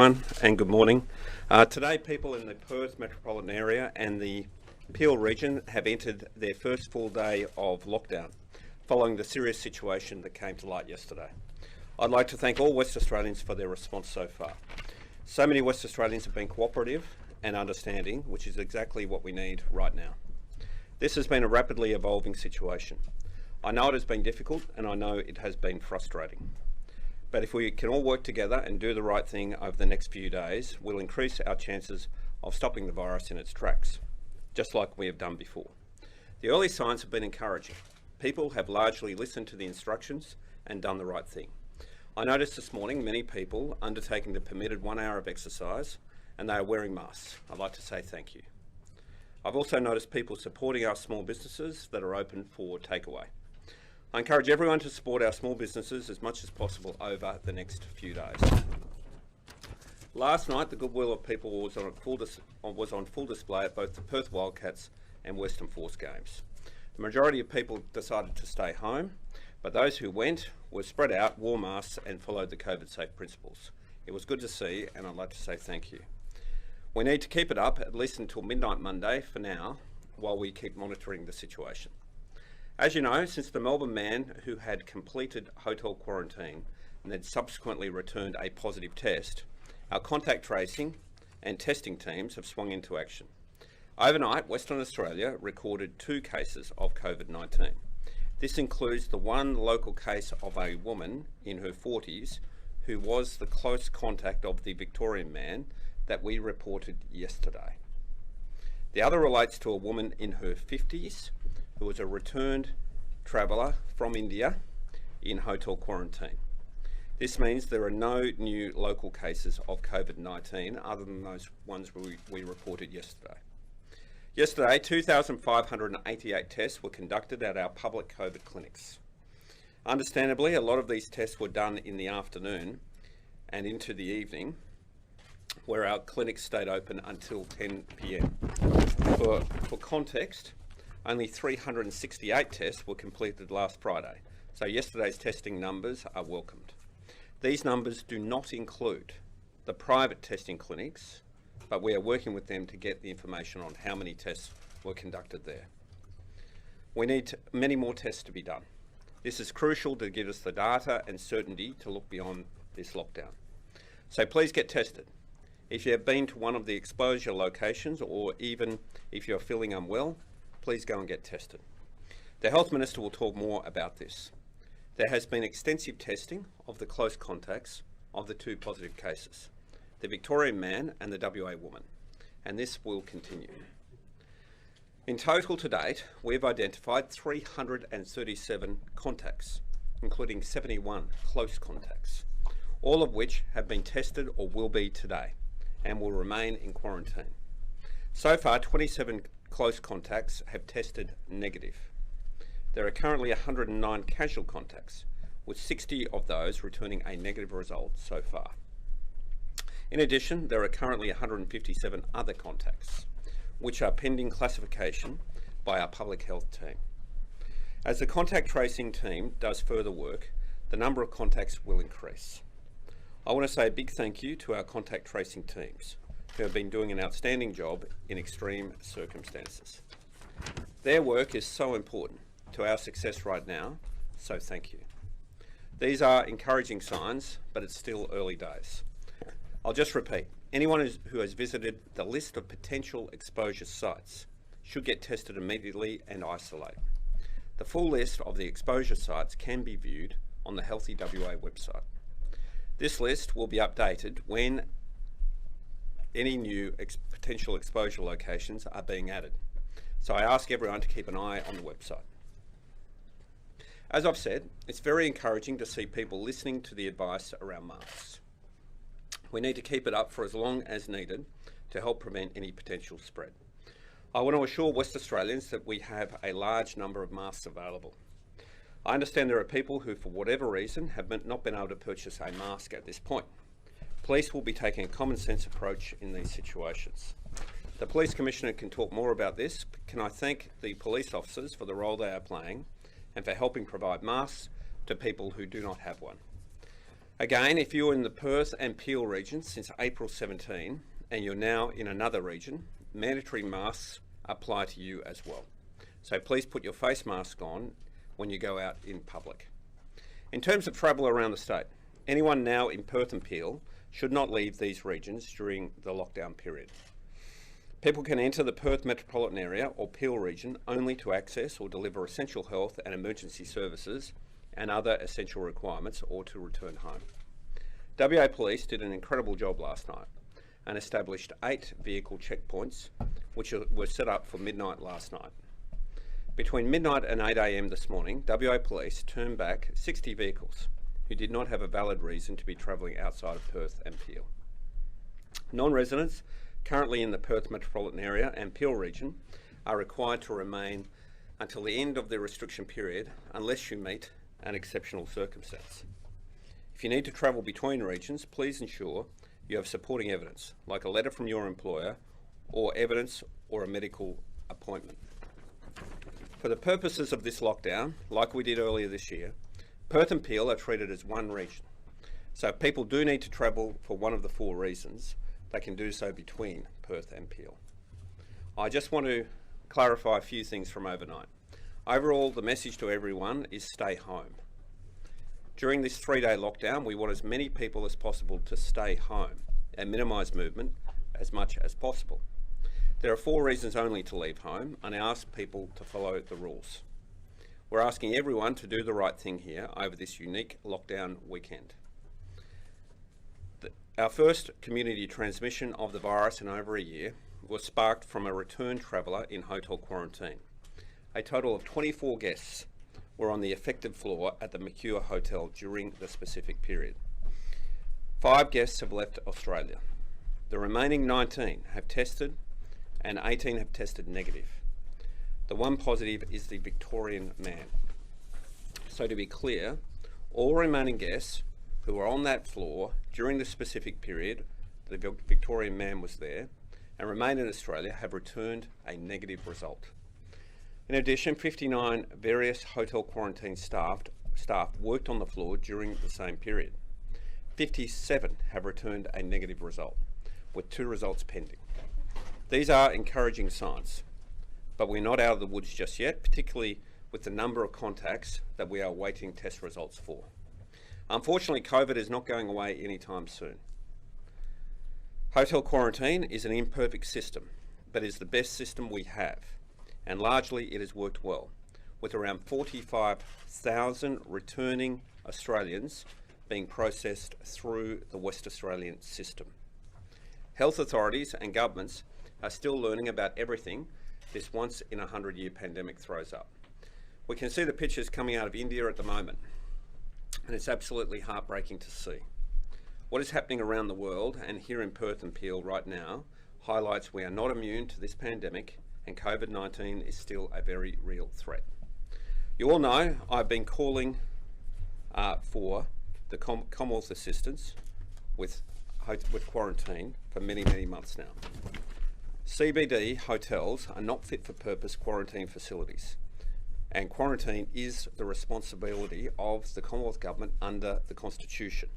And good morning. Today, people in the Perth metropolitan area and the Peel region have entered their first full day of lockdown, following the serious situation that came to light yesterday. I'd like to thank all West Australians for their response so far. So many West Australians have been cooperative and understanding, which is exactly what we need right now. This has been a rapidly evolving situation. I know it has been difficult and I know it has been frustrating. But if we can all work together and do the right thing over the next few days, we'll increase our chances of stopping the virus in its tracks, just like we have done before. The early signs have been encouraging. People have largely listened to the instructions and done the right thing. I noticed this morning many people undertaking the permitted 1 hour of exercise, and they are wearing masks. I'd like to say thank you. I've also noticed people supporting our small businesses that are open for takeaway. I encourage everyone to support our small businesses as much as possible over the next few days. Last night, the goodwill of people was on full display at both the Perth Wildcats and Western Force games. The majority of people decided to stay home, but those who went were spread out, wore masks and followed the COVID-safe principles. It was good to see, and I'd like to say thank you. We need to keep it up at least until midnight Monday for now, while we keep monitoring the situation. As you know, since the Melbourne man who had completed hotel quarantine and then subsequently returned a positive test, our contact tracing and testing teams have swung into action. Overnight, Western Australia recorded 2 cases of COVID-19. This includes the one local case of a woman in her 40s who was the close contact of the Victorian man that we reported yesterday. The other relates to a woman in her 50s who was a returned traveller from India in hotel quarantine. This means there are no new local cases of COVID-19 other than those ones we reported yesterday. Yesterday, 2,588 tests were conducted at our public COVID clinics. Understandably, a lot of these tests were done in the afternoon and into the evening, where our clinics stayed open until 10 p.m. For context, only 368 tests were completed last Friday, so yesterday's testing numbers are welcomed. These numbers do not include the private testing clinics, but we are working with them to get the information on how many tests were conducted there. We need many more tests to be done. This is crucial to give us the data and certainty to look beyond this lockdown. So please get tested. If you have been to one of the exposure locations, or even if you're feeling unwell, please go and get tested. The Health Minister will talk more about this. There has been extensive testing of the close contacts of the 2 positive cases, the Victorian man and the WA woman, and this will continue. In total to date, we've identified 337 contacts, including 71 close contacts, all of which have been tested or will be today and will remain in quarantine. So far, 27 close contacts have tested negative. There are currently 109 casual contacts, with 60 of those returning a negative result so far. In addition, there are currently 157 other contacts, which are pending classification by our public health team. As the contact tracing team does further work, the number of contacts will increase. I want to say a big thank you to our contact tracing teams, who have been doing an outstanding job in extreme circumstances. Their work is so important to our success right now, so thank you. These are encouraging signs, but it's still early days. I'll just repeat, anyone who has visited the list of potential exposure sites should get tested immediately and isolate. The full list of the exposure sites can be viewed on the Healthy WA website. This list will be updated when any new potential exposure locations are being added. So I ask everyone to keep an eye on the website. As I've said, it's very encouraging to see people listening to the advice around masks. We need to keep it up for as long as needed to help prevent any potential spread. I want to assure West Australians that we have a large number of masks available. I understand there are people who, for whatever reason, have not been able to purchase a mask at this point. Police will be taking a common sense approach in these situations. The Police Commissioner can talk more about this, but can I thank the police officers for the role they are playing and for helping provide masks to people who do not have one. Again, if you're in the Perth and Peel regions since April 17 and you're now in another region, mandatory masks apply to you as well. So please put your face mask on when you go out in public. In terms of travel around the state, anyone now in Perth and Peel should not leave these regions during the lockdown period. People can enter the Perth metropolitan area or Peel region only to access or deliver essential health and emergency services and other essential requirements, or to return home. WA Police did an incredible job last night and established 8 vehicle checkpoints which were set up for midnight last night. Between midnight and 8 AM this morning, WA Police turned back 60 vehicles who did not have a valid reason to be travelling outside of Perth and Peel. Non-residents currently in the Perth metropolitan area and Peel region are required to remain until the end of the restriction period unless you meet an exceptional circumstance. If you need to travel between regions, please ensure you have supporting evidence, like a letter from your employer or evidence or a medical appointment. For the purposes of this lockdown, like we did earlier this year, Perth and Peel are treated as one region. So if people do need to travel for one of the 4 reasons, they can do so between Perth and Peel. I just want to clarify a few things from overnight. Overall, the message to everyone is stay home. During this 3-day lockdown, we want as many people as possible to stay home and minimise movement as much as possible. There are 4 reasons only to leave home, and I ask people to follow the rules. We're asking everyone to do the right thing here over this unique lockdown weekend. Our first community transmission of the virus in over a year was sparked from a returned traveller in hotel quarantine. A total of 24 guests were on the affected floor at the Mercure Hotel during the specific period. 5 guests have left Australia. The remaining 19 have tested and 18 have tested negative. The one positive is the Victorian man. So to be clear, all remaining guests who were on that floor during the specific period, the Victorian man was there, and remain in Australia have returned a negative result. In addition, 59 various hotel quarantine staff worked on the floor during the same period. 57 have returned a negative result, with 2 results pending. These are encouraging signs, but we're not out of the woods just yet, particularly with the number of contacts that we are awaiting test results for. Unfortunately, COVID is not going away anytime soon. Hotel quarantine is an imperfect system, but is the best system we have, and largely it has worked well, with around 45,000 returning Australians being processed through the West Australian system. Health authorities and governments are still learning about everything this once in a 100-year pandemic throws up. We can see the pictures coming out of India at the moment, and it's absolutely heartbreaking to see. What is happening around the world and here in Perth and Peel right now highlights we are not immune to this pandemic, and COVID-19 is still a very real threat. You all know I've been calling for the Commonwealth assistance with quarantine for many, many months now. CBD hotels are not fit for purpose quarantine facilities, and quarantine is the responsibility of the Commonwealth Government under the Constitution.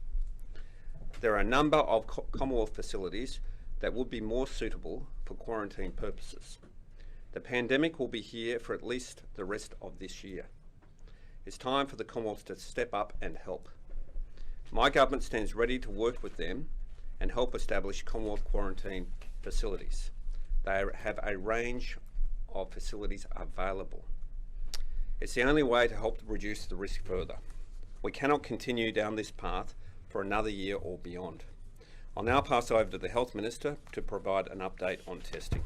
There are a number of Commonwealth facilities that would be more suitable for quarantine purposes. The pandemic will be here for at least the rest of this year. It's time for the Commonwealth to step up and help. My government stands ready to work with them and help establish Commonwealth quarantine facilities. They have a range of facilities available. It's the only way to help reduce the risk further. We cannot continue down this path for another year or beyond. I'll now pass over to the Health Minister to provide an update on testing.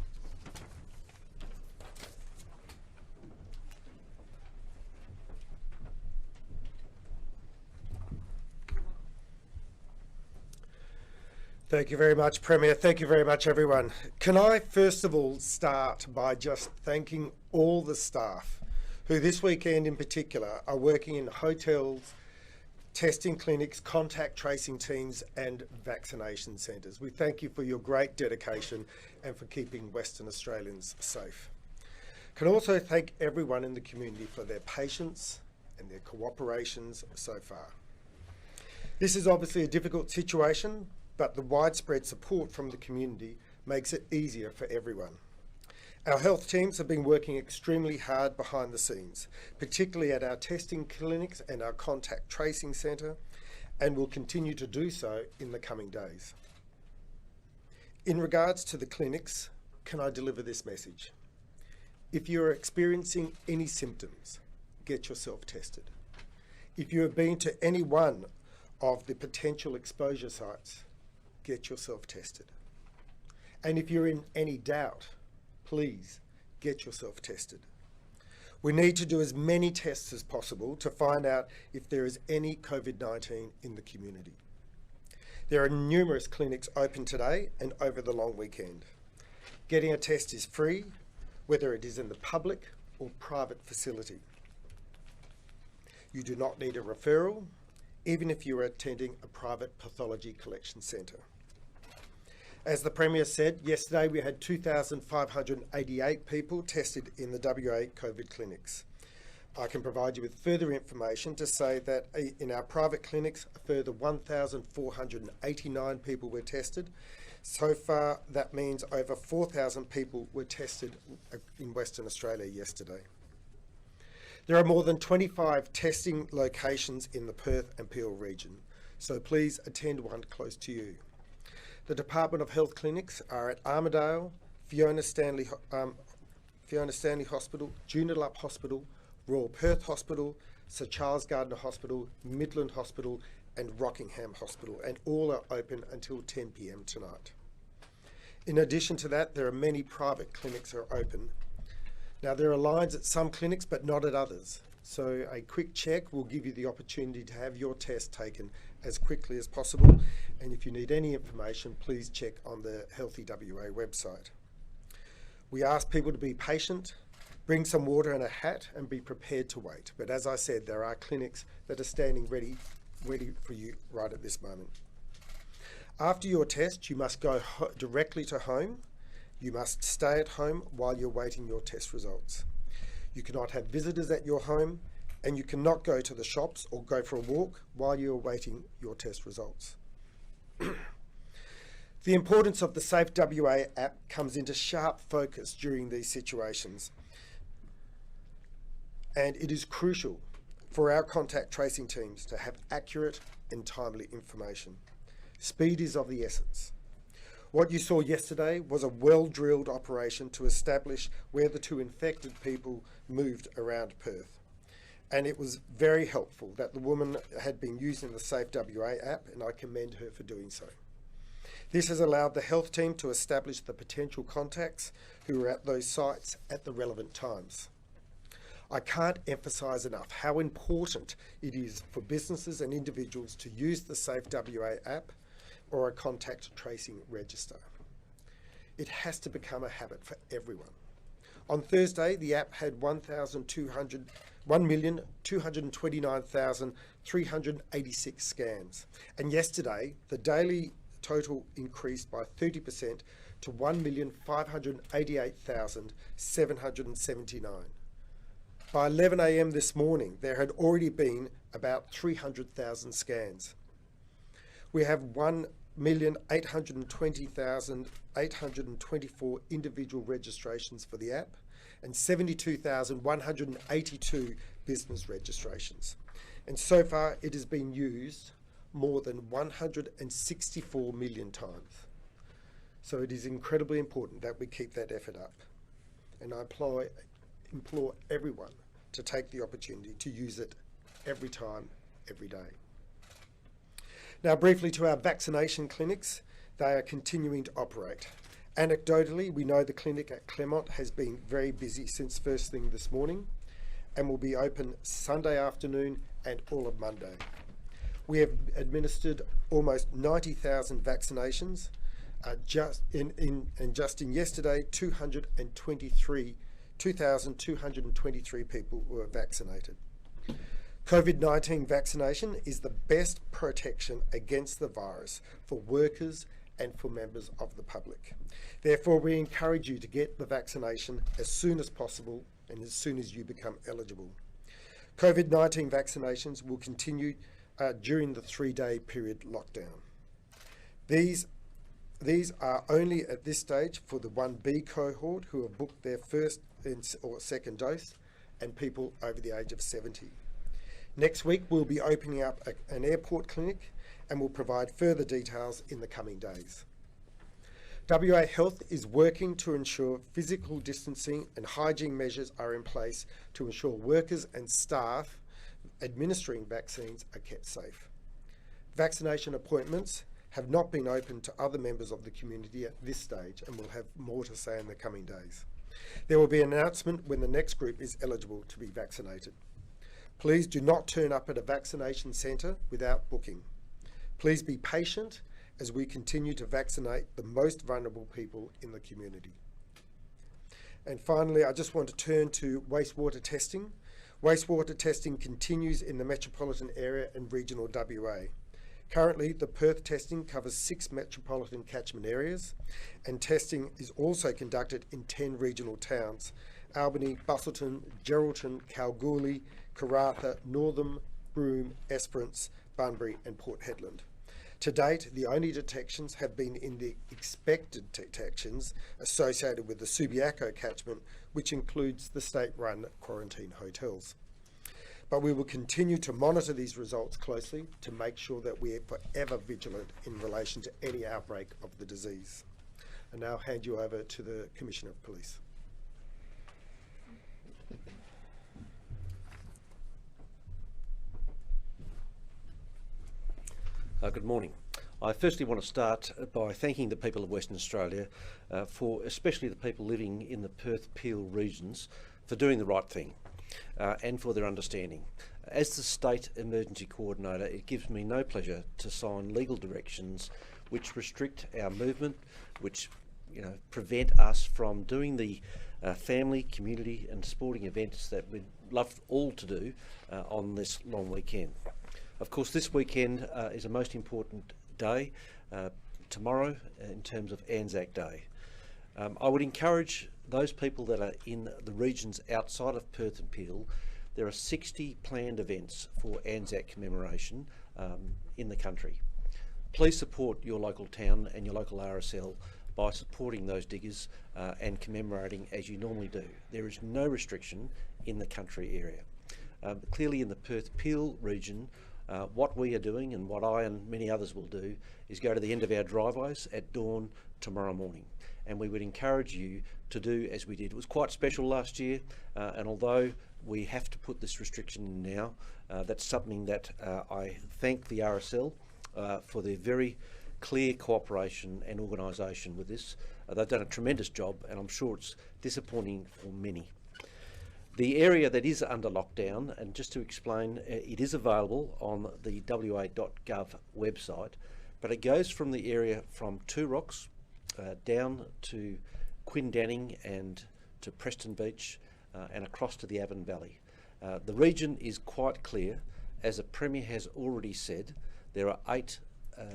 Thank you very much, Premier. Thank you very much, everyone. Can I first of all start by just thanking all the staff who this weekend in particular are working in hotels, testing clinics, contact tracing teams and vaccination centres. We thank you for your great dedication and for keeping Western Australians safe. Can also thank everyone in the community for their patience and their cooperations so far. This is obviously a difficult situation, but the widespread support from the community makes it easier for everyone. Our health teams have been working extremely hard behind the scenes, particularly at our testing clinics and our contact tracing centre, and will continue to do so in the coming days. In regards to the clinics, can I deliver this message? If you are experiencing any symptoms, get yourself tested. If you have been to any one of the potential exposure sites, get yourself tested. And if you're in any doubt, please get yourself tested. We need to do as many tests as possible to find out if there is any COVID-19 in the community. There are numerous clinics open today and over the long weekend. Getting a test is free, whether it is in the public or private facility. You do not need a referral, even if you are attending a private pathology collection centre. As the Premier said, yesterday we had 2,588 people tested in the WA COVID clinics. I can provide you with further information to say that in our private clinics, a further 1,489 people were tested. So far, that means over 4,000 people were tested in Western Australia yesterday. There are more than 25 testing locations in the Perth and Peel region, so please attend one close to you. The Department of Health clinics are at Armidale, Fiona Stanley Hospital, Joondalup Hospital, Royal Perth Hospital, Sir Charles Gardner Hospital, Midland Hospital and Rockingham Hospital, and all are open until 10 p.m. tonight. In addition to that, there are many private clinics that are open. Now, there are lines at some clinics but not at others, so a quick check will give you the opportunity to have your test taken as quickly as possible, and if you need any information, please check on the Healthy WA website. We ask people to be patient, bring some water and a hat and be prepared to wait, but as I said, there are clinics that are standing ready for you right at this moment. After your test, you must go directly to home. You must stay at home while you're waiting your test results. You cannot have visitors at your home, and you cannot go to the shops or go for a walk while you're waiting your test results. The importance of the SafeWA app comes into sharp focus during these situations, and it is crucial for our contact tracing teams to have accurate and timely information. Speed is of the essence. What you saw yesterday was a well-drilled operation to establish where the two infected people moved around Perth. And it was very helpful that the woman had been using the SafeWA app, and I commend her for doing so. This has allowed the health team to establish the potential contacts who were at those sites at the relevant times. I can't emphasise enough how important it is for businesses and individuals to use the SafeWA app or a contact tracing register. It has to become a habit for everyone. On Thursday, the app had 1,229,386 scans. And yesterday, the daily total increased by 30% to 1,588,779. By 11 a.m. this morning, there had already been about 300,000 scans. We have 1,820,824 individual registrations for the app and 72,182 business registrations. And so far, it has been used more than 164 million times. So it is incredibly important that we keep that effort up. And I implore everyone to take the opportunity to use it every time, every day. Now, briefly to our vaccination clinics, they are continuing to operate. Anecdotally, we know the clinic at Claremont has been very busy since first thing this morning and will be open Sunday afternoon and all of Monday. We have administered almost 90,000 vaccinations. Just in yesterday, 2,223 people were vaccinated. COVID-19 vaccination is the best protection against the virus for workers and for members of the public. Therefore, we encourage you to get the vaccination as soon as possible and as soon as you become eligible. COVID-19 vaccinations will continue during the 3-day period lockdown. These are only at this stage for the 1B cohort who have booked their first or second dose and people over the age of 70. Next week, we'll be opening up an airport clinic and will provide further details in the coming days. WA Health is working to ensure physical distancing and hygiene measures are in place to ensure workers and staff administering vaccines are kept safe. Vaccination appointments have not been open to other members of the community at this stage and will have more to say in the coming days. There will be an announcement when the next group is eligible to be vaccinated. Please do not turn up at a vaccination centre without booking. Please be patient as we continue to vaccinate the most vulnerable people in the community. And finally, I just want to turn to wastewater testing. Wastewater testing continues in the metropolitan area and regional WA. Currently, the Perth testing covers 6 metropolitan catchment areas, and testing is also conducted in 10 regional towns: Albany, Busselton, Geraldton, Kalgoorlie, Karratha, Northam, Broome, Esperance, Bunbury and Port Hedland. To date, the only detections have been in the expected detections associated with the Subiaco catchment, which includes the state-run quarantine hotels. But we will continue to monitor these results closely to make sure that we are forever vigilant in relation to any outbreak of the disease. I now hand you over to the Commissioner of Police. Good morning. I firstly want to start by thanking the people of Western Australia, especially the people living in the Perth-Peel regions, for doing the right thing and for their understanding. As the State Emergency Coordinator, it gives me no pleasure to sign legal directions which restrict our movement, which prevent us from doing the family, community and sporting events that we'd love all to do on this long weekend. Of course, this weekend is a most important day, tomorrow, in terms of ANZAC Day. I would encourage those people that are in the regions outside of Perth and Peel. There are 60 planned events for ANZAC commemoration in the country. Please support your local town and your local RSL by supporting those diggers and commemorating as you normally do. There is no restriction in the country area. Clearly in the Perth-Peel region, what we are doing and what I and many others will do is go to the end of our driveways at dawn tomorrow morning. And we would encourage you to do as we did. It was quite special last year, and although we have to put this restriction in now, that's something that I thank the RSL for their very clear cooperation and organisation with this. They've done a tremendous job, and I'm sure it's disappointing for many. The area that is under lockdown, and just to explain, it is available on the wa.gov website, but it goes from the area from Two Rocks down to Quindanning and to Preston Beach and across to the Avon Valley. The region is quite clear. As the Premier has already said, there are 8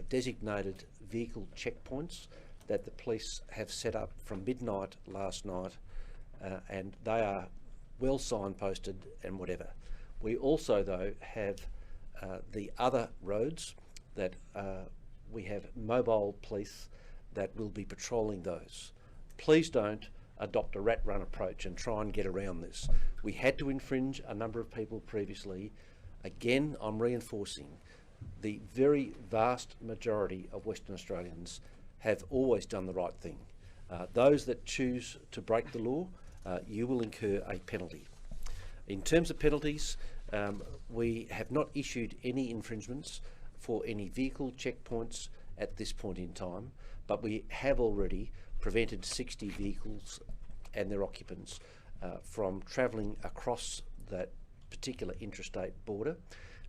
designated vehicle checkpoints that the police have set up from midnight last night, and they are well signposted and whatever. We also, though, have the other roads that we have mobile police that will be patrolling those. Please don't adopt a rat-run approach and try and get around this. We had to infringe a number of people previously. Again, I'm reinforcing, the very vast majority of Western Australians have always done the right thing. Those that choose to break the law, you will incur a penalty. In terms of penalties, we have not issued any infringements for any vehicle checkpoints at this point in time, but we have already prevented 60 vehicles and their occupants from travelling across that particular interstate border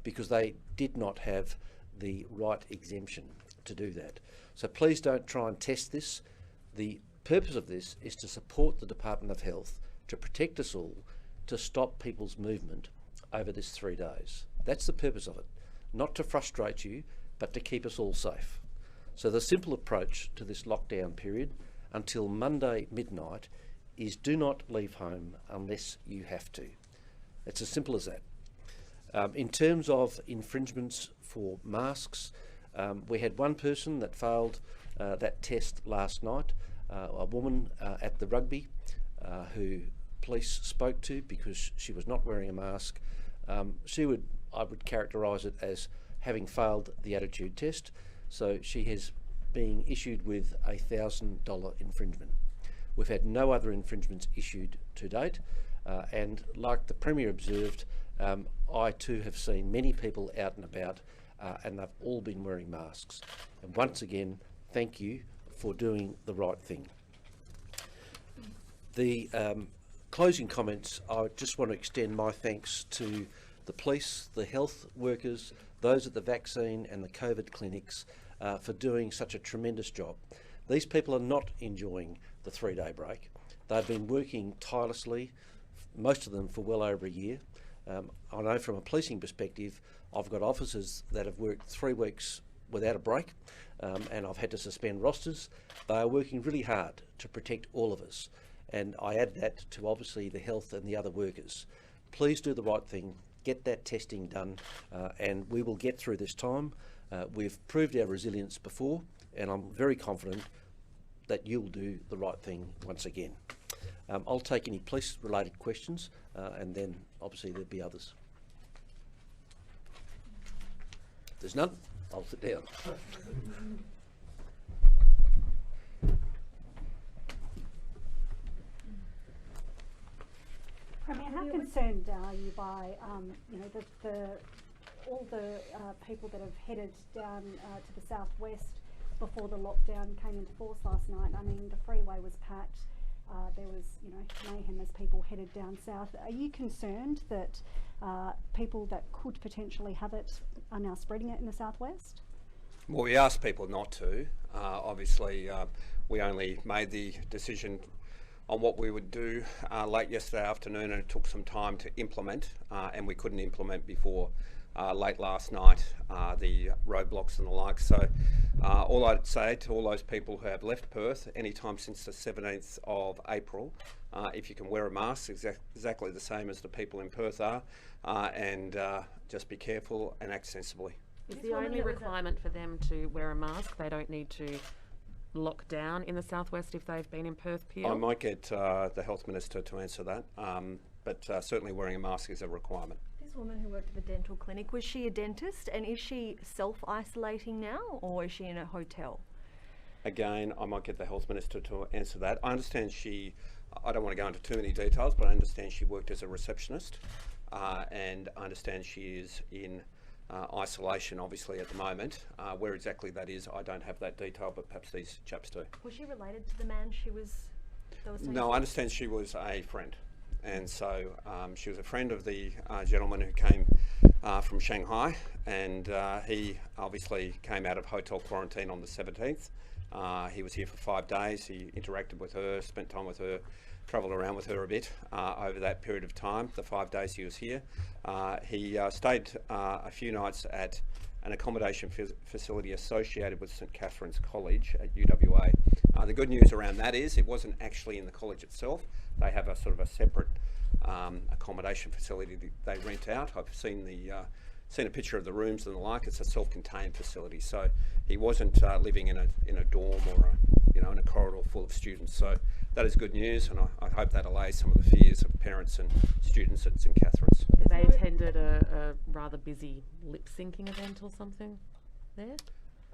because they did not have the right exemption to do that. So please don't try and test this. The purpose of this is to support the Department of Health, to protect us all, to stop people's movement over this 3 days. That's the purpose of it. Not to frustrate you, but to keep us all safe. So the simple approach to this lockdown period until Monday midnight is do not leave home unless you have to. It's as simple as that. In terms of infringements for masks, we had one person that failed that test last night, a woman at the rugby who police spoke to because she was not wearing a mask. I would characterise it as having failed the attitude test, so she has been issued with a $1,000 infringement. We've had no other infringements issued to date, and like the Premier observed, I too have seen many people out and about, and they've all been wearing masks. And once again, thank you for doing the right thing. The closing comments, I just want to extend my thanks to the police, the health workers, those at the vaccine and the COVID clinics for doing such a tremendous job. These people are not enjoying the 3-day break. They've been working tirelessly, most of them for well over a year. I know from a policing perspective, I've got officers that have worked 3 weeks without a break, and I've had to suspend rosters. They are working really hard to protect all of us, and I add that to obviously the health and the other workers. Please do the right thing, get that testing done, and we will get through this time. We've proved our resilience before, and I'm very confident that you'll do the right thing once again. I'll take any police-related questions, and then obviously there'll be others. If there's none, I'll sit down. Premier, how concerned are you by all the people that have headed down to the southwest before the lockdown came into force last night? I mean, the freeway was packed. There was, mayhem as people headed down south. Are you concerned that people that could potentially have it are now spreading it in the southwest? Well, we asked people not to. Obviously, we only made the decision on what we would do late yesterday afternoon, and it took some time to implement, and we couldn't implement before late last night, the roadblocks and the like. So all I'd say to all those people who have left Perth anytime since the 17th of April, if you can wear a mask, exactly the same as the people in Perth are, and just be careful and act sensibly. Is the only requirement for them to wear a mask? They don't need to lock down in the southwest if they've been in Perth, Peel? I might get the Health Minister to answer that, but certainly wearing a mask is a requirement. This woman who worked at the dental clinic, was she a dentist, and is she self-isolating now, or is she in a hotel? Again, I might get the Health Minister to answer that. I understand I don't want to go into too many details, but I understand she worked as a receptionist, and I understand she is in isolation obviously at the moment. Where exactly that is, I don't have that detail, but perhaps these chaps do. Was she related to the man that was No, I understand she was a friend, and so she was a friend of the gentleman who came from Shanghai, and he obviously came out of hotel quarantine on the 17th. He was here for 5 days. He interacted with her, spent time with her, travelled around with her a bit over that period of time, the 5 days he was here. He stayed a few nights at an accommodation facility associated with St Catherine's College at UWA. The good news around that is it wasn't actually in the college itself. They have a sort of a separate accommodation facility that they rent out. I've seen a picture of the rooms and the like. It's a self-contained facility, so he wasn't living in a dorm or in a corridor full of students. So that is good news, and I hope that allays some of the fears of parents and students at St Catherine's. They attended a rather busy lip-syncing event or something there?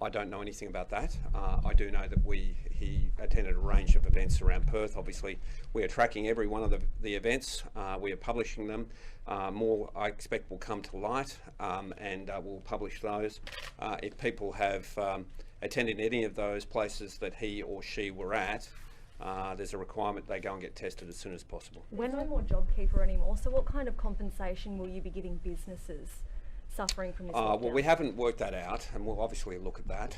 I don't know anything about that. I do know that he attended a range of events around Perth. Obviously, we are tracking every one of the events. We are publishing them. More, I expect, will come to light, and we'll publish those. If people have attended any of those places that he or she were at, there's a requirement they go and get tested as soon as possible. There's no more JobKeeper anymore, so what kind of compensation will you be giving businesses suffering from this lockdown? Well, we haven't worked that out, and we'll obviously look at that.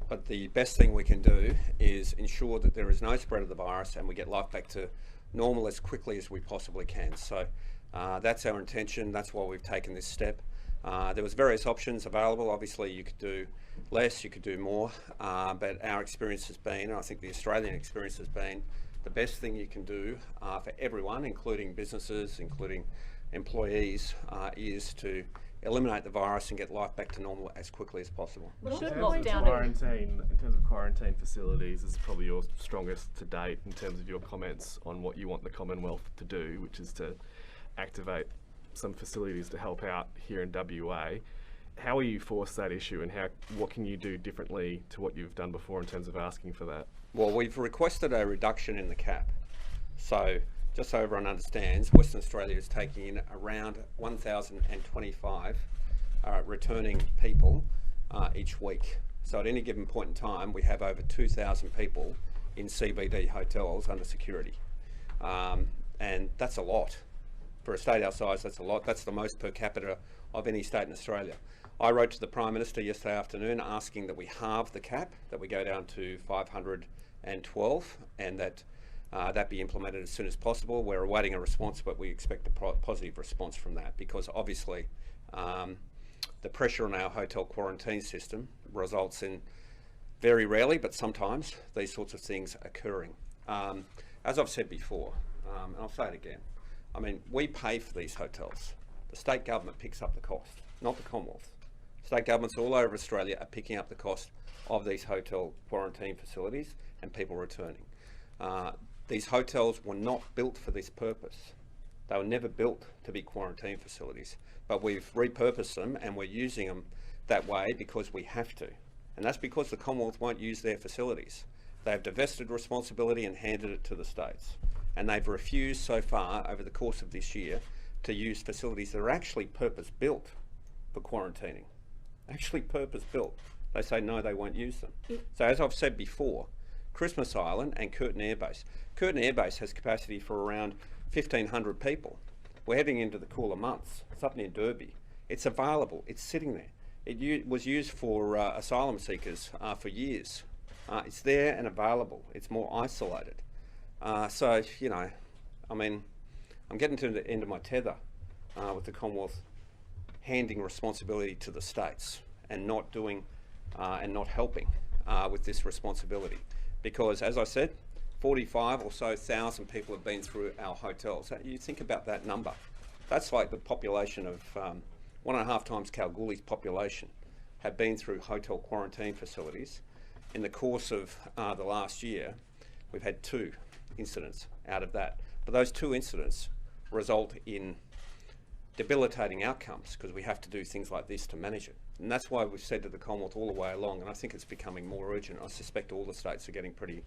But the best thing we can do is ensure that there is no spread of the virus and we get life back to normal as quickly as we possibly can. So that's our intention. That's why we've taken this step. There was various options available. Obviously, you could do less, you could do more, but our experience has been, I think the Australian experience has been, the best thing you can do for everyone, including businesses, including employees is to eliminate the virus and get life back to normal as quickly as possible. But In also terms of quarantine facilities, this is probably your strongest to date in terms of your comments on what you want the Commonwealth to do, which is to activate some facilities to help out here in WA. How will you force that issue, and what can you do differently to what you've done before in terms of asking for that? Well, we've requested a reduction in the cap. So just so everyone understands, Western Australia is taking in around 1,025 returning people each week. So at any given point in time, we have over 2,000 people in CBD hotels under security. And that's a lot. For a state our size, that's a lot. That's the most per capita of any state in Australia. I wrote to the Prime Minister yesterday afternoon asking that we halve the cap, that we go down to 512, and that that be implemented as soon as possible. We're awaiting a response, but we expect a positive response from that, because obviously the pressure on our hotel quarantine system results in, very rarely, but sometimes, these sorts of things occurring. As I've said before, and I'll say it again, I mean, we pay for these hotels. The state government picks up the cost, not the Commonwealth. State governments all over Australia are picking up the cost of these hotel quarantine facilities and people returning. These hotels were not built for this purpose. They were never built to be quarantine facilities, but we've repurposed them and we're using them that way because we have to. And that's because the Commonwealth won't use their facilities. They've divested responsibility and handed it to the states. And they've refused so far over the course of this year to use facilities that are actually purpose-built for quarantining. Actually purpose-built. They say no, they won't use them. So as I've said before, Christmas Island and Curtin Air Base. Curtin Air Base has capacity for around 1,500 people. We're heading into the cooler months. It's up near Derby. It's available. It's sitting there. It was used for asylum seekers for years. It's there and available. It's more isolated. So, you know, I mean, I'm getting to the end of my tether with the Commonwealth handing responsibility to the states and not doing and not helping with this responsibility. Because, as I said, 45 or so thousand people have been through our hotels. You think about that number. That's like the population of 1.5 times Kalgoorlie's population have been through hotel quarantine facilities. In the course of the last year, we've had 2 incidents out of that. But those 2 incidents result in debilitating outcomes because we have to do things like this to manage it. And that's why we've said to the Commonwealth all the way along, and I think it's becoming more urgent. I suspect all the states are getting pretty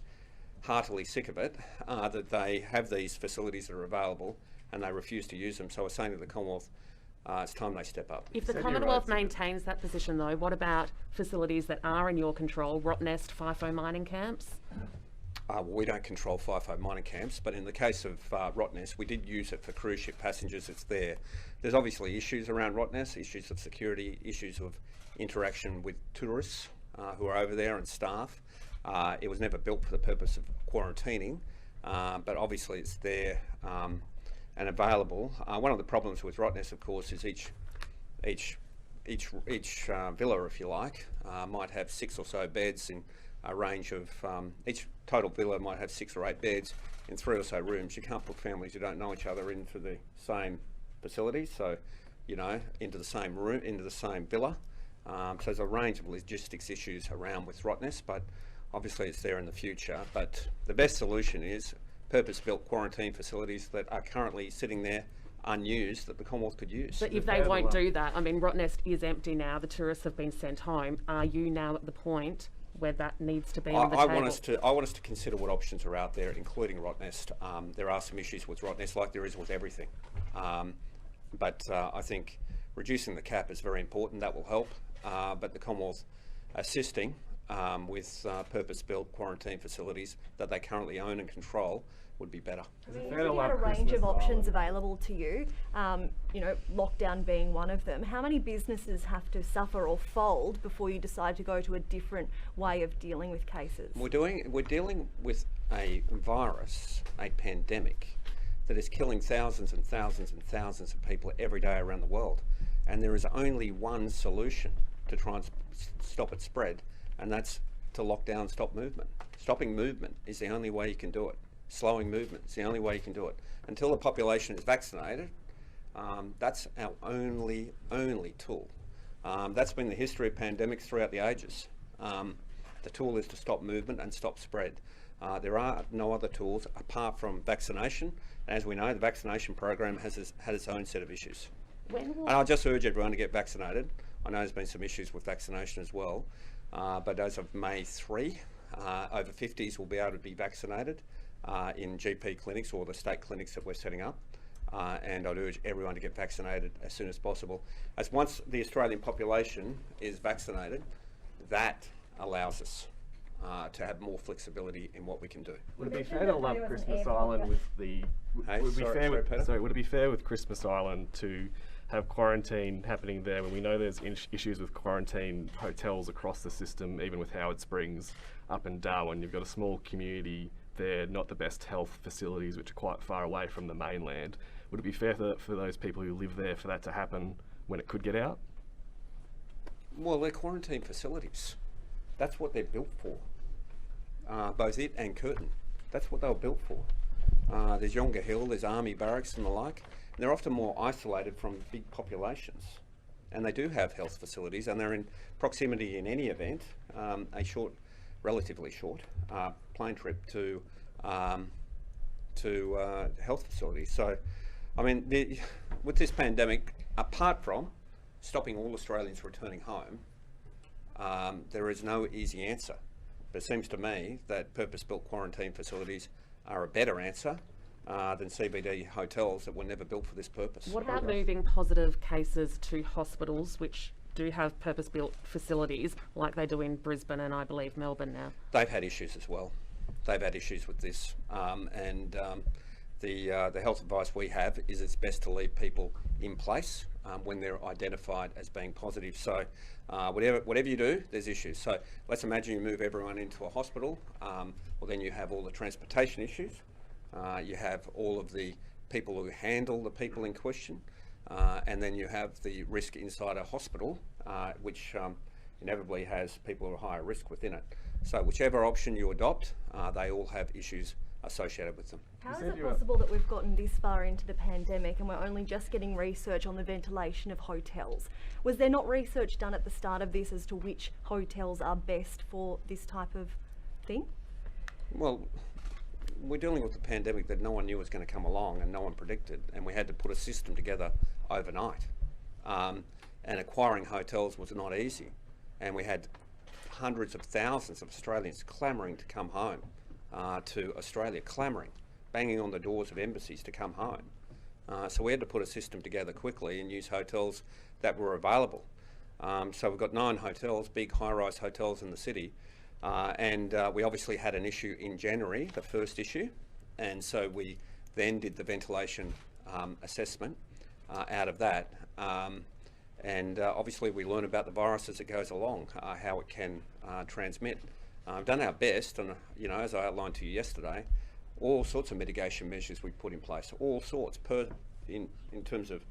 heartily sick of it, that they have these facilities that are available and they refuse to use them. So we're saying to the Commonwealth, it's time they step up. If the Commonwealth maintains that position though, what about facilities that are in your control, Rottnest, FIFO mining camps? Well, we don't control FIFO mining camps, but in the case of Rottnest, we did use it for cruise ship passengers. It's there. There's obviously issues around Rottnest, issues of security, issues of interaction with tourists who are over there and staff. It was never built for the purpose of quarantining, but obviously it's there and available. One of the problems with Rottnest, of course, is each villa, if you like, might have 6 or so beds in a range of, each total villa might have 6 or 8 beds in 3 or so rooms. You can't put families who don't know each other into the same facility, so, you know, into the same room, into the same villa. So there's a range of logistics issues around with Rottnest, but obviously it's there in the future. But the best solution is purpose-built quarantine facilities that are currently sitting there unused that the Commonwealth could use. But if they won't do that, I mean, Rottnest is empty now, the tourists have been sent home. Are you now at the point where that needs to be on the table? I want us to consider what options are out there, including Rottnest. There are some issues with Rottnest, like there is with everything. But I think reducing the cap is very important. That will help. But the Commonwealth assisting with purpose-built quarantine facilities that they currently own and control would be better. I mean, you had a range of options available to you, you know, lockdown being one of them. How many businesses have to suffer or fold before you decide to go to a different way of dealing with cases? We're dealing with a virus, a pandemic, that is killing thousands and thousands and thousands of people every day around the world. And there is only one solution to try and stop its spread, and that's to lock down, stop movement. Stopping movement is the only way you can do it. Slowing movement is the only way you can do it. Until the population is vaccinated That's our only tool. That's been the history of pandemics throughout the ages. The tool is to stop movement and stop spread. There are no other tools apart from vaccination. As we know, the vaccination program has its own set of issues. And I'll just urge everyone to get vaccinated. I know there's been some issues with vaccination as well, but as of May 3, over 50s will be able to be vaccinated in GP clinics or the state clinics that we're setting up. And I'd urge everyone to get vaccinated as soon as possible. As once the Australian population is vaccinated, that allows us to have more flexibility in what we can do. Would it be fair to lump Christmas Island with the? Hey, would it be sorry, fair sorry, with, Peter? sorry, would it be fair with Christmas Island to have quarantine happening there when we know there's issues with quarantine hotels across the system, even with Howard Springs up in Darwin? You've got a small community there, not the best health facilities, which are quite far away from the mainland. Would it be fair for those people who live there for that to happen when it could get out? Well, they're quarantine facilities. That's what they're built for. Both it and Curtin. That's what they were built for. There's Yonga Hill, there's army barracks and the like. And they're often more isolated from big populations. And they do have health facilities, and they're in proximity in any event, a short, relatively short, plane trip to health facilities. So, I mean, with this pandemic, apart from stopping all Australians returning home, there is no easy answer. But it seems to me that purpose-built quarantine facilities are a better answer than CBD hotels that were never built for this purpose. What about moving positive cases to hospitals, which do have purpose-built facilities, like they do in Brisbane and I believe Melbourne now? They've had issues as well. They've had issues with this, the health advice we have is it's best to leave people in place when they're identified as being positive. So whatever you do, there's issues. So let's imagine you move everyone into a hospital. Well, then you have all the transportation issues. You have all of the people who handle the people in question. And then you have the risk inside a hospital, which inevitably has people who are higher risk within it. So whichever option you adopt, they all have issues associated with them. How is it possible that we've gotten this far into the pandemic and we're only just getting research on the ventilation of hotels? Was there not research done at the start of this as to which hotels are best for this type of thing? Well, we're dealing with a pandemic that no one knew was going to come along and no one predicted, and we had to put a system together overnight. And acquiring hotels was not easy, and we had hundreds of thousands of Australians clamouring to come home to Australia, clamouring, banging on the doors of embassies to come home. So we had to put a system together quickly and use hotels that were available. So we've got 9 hotels, big high-rise hotels in the city, and we obviously had an issue in January, the first issue, and so we then did the ventilation assessment out of that. And obviously we learn about the virus as it goes along, how it can transmit. We've done our best, and as I outlined to you yesterday, all sorts of mitigation measures we've put in place, all sorts, in terms of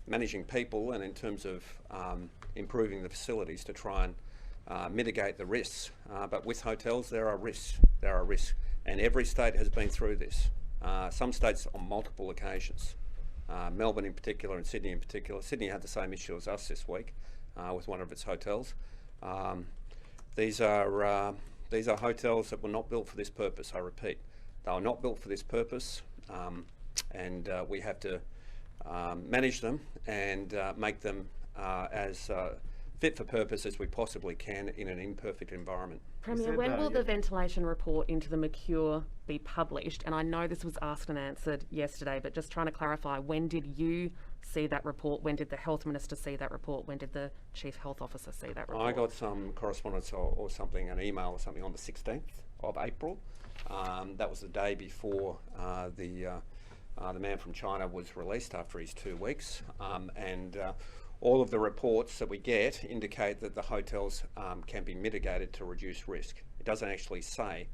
managing people and in terms of improving the facilities to try and mitigate the risks. But with hotels, there are risks. And every state has been through this. Some states on multiple occasions. Melbourne in particular and Sydney in particular. Sydney had the same issue as us this week with one of its hotels. These are hotels that were not built for this purpose, I repeat. They were not built for this purpose, and we have to manage them and make them as fit for purpose as we possibly can in an imperfect environment. Premier, when will the ventilation report into the Mercure be published? And I know this was asked and answered yesterday, but just trying to clarify, when did you see that report? When did the Health Minister see that report? When did the Chief Health Officer see that report? I got some correspondence or something, an email or something on the 16th of April. That was the day before the man from China was released after his 2 weeks. All of the reports that we get indicate that the hotels can be mitigated to reduce risk. It doesn't actually say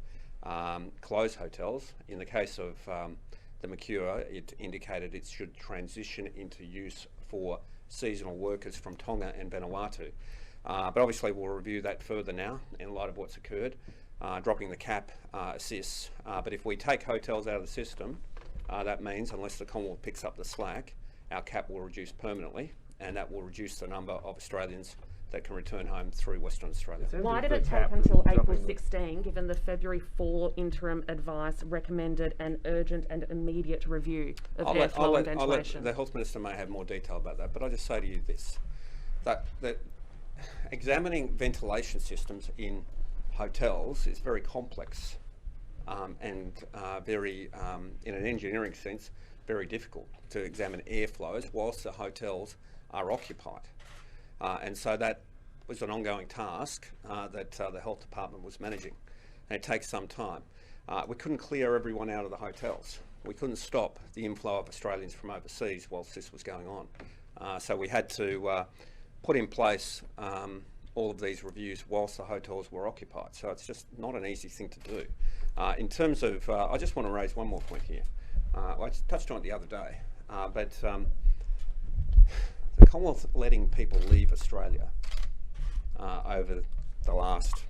close hotels. In the case of the Mercure, it indicated it should transition into use for seasonal workers from Tonga and Vanuatu. But obviously we'll review that further now in light of what's occurred. Dropping the cap assists. But if we take hotels out of the system, that means, unless the Commonwealth picks up the slack, our cap will reduce permanently, and that will reduce the number of Australians that can return home through Western Australia. Why did it take until April 16, given the February 4 interim advice recommended an urgent and immediate review of airflow and ventilation? The Health Minister may have more detail about that, but I just say to you this, that examining ventilation systems in hotels is very complex and very, in an engineering sense, very difficult to examine airflows whilst the hotels are occupied. And so that was an ongoing task that the Health Department was managing. And it takes some time. We couldn't clear everyone out of the hotels. We couldn't stop the inflow of Australians from overseas whilst this was going on. So we had to put in place all of these reviews whilst the hotels were occupied. So it's just not an easy thing to do. In terms of, I just want to raise one more point here. I touched on it the other day, but the Commonwealth letting people leave Australia over the last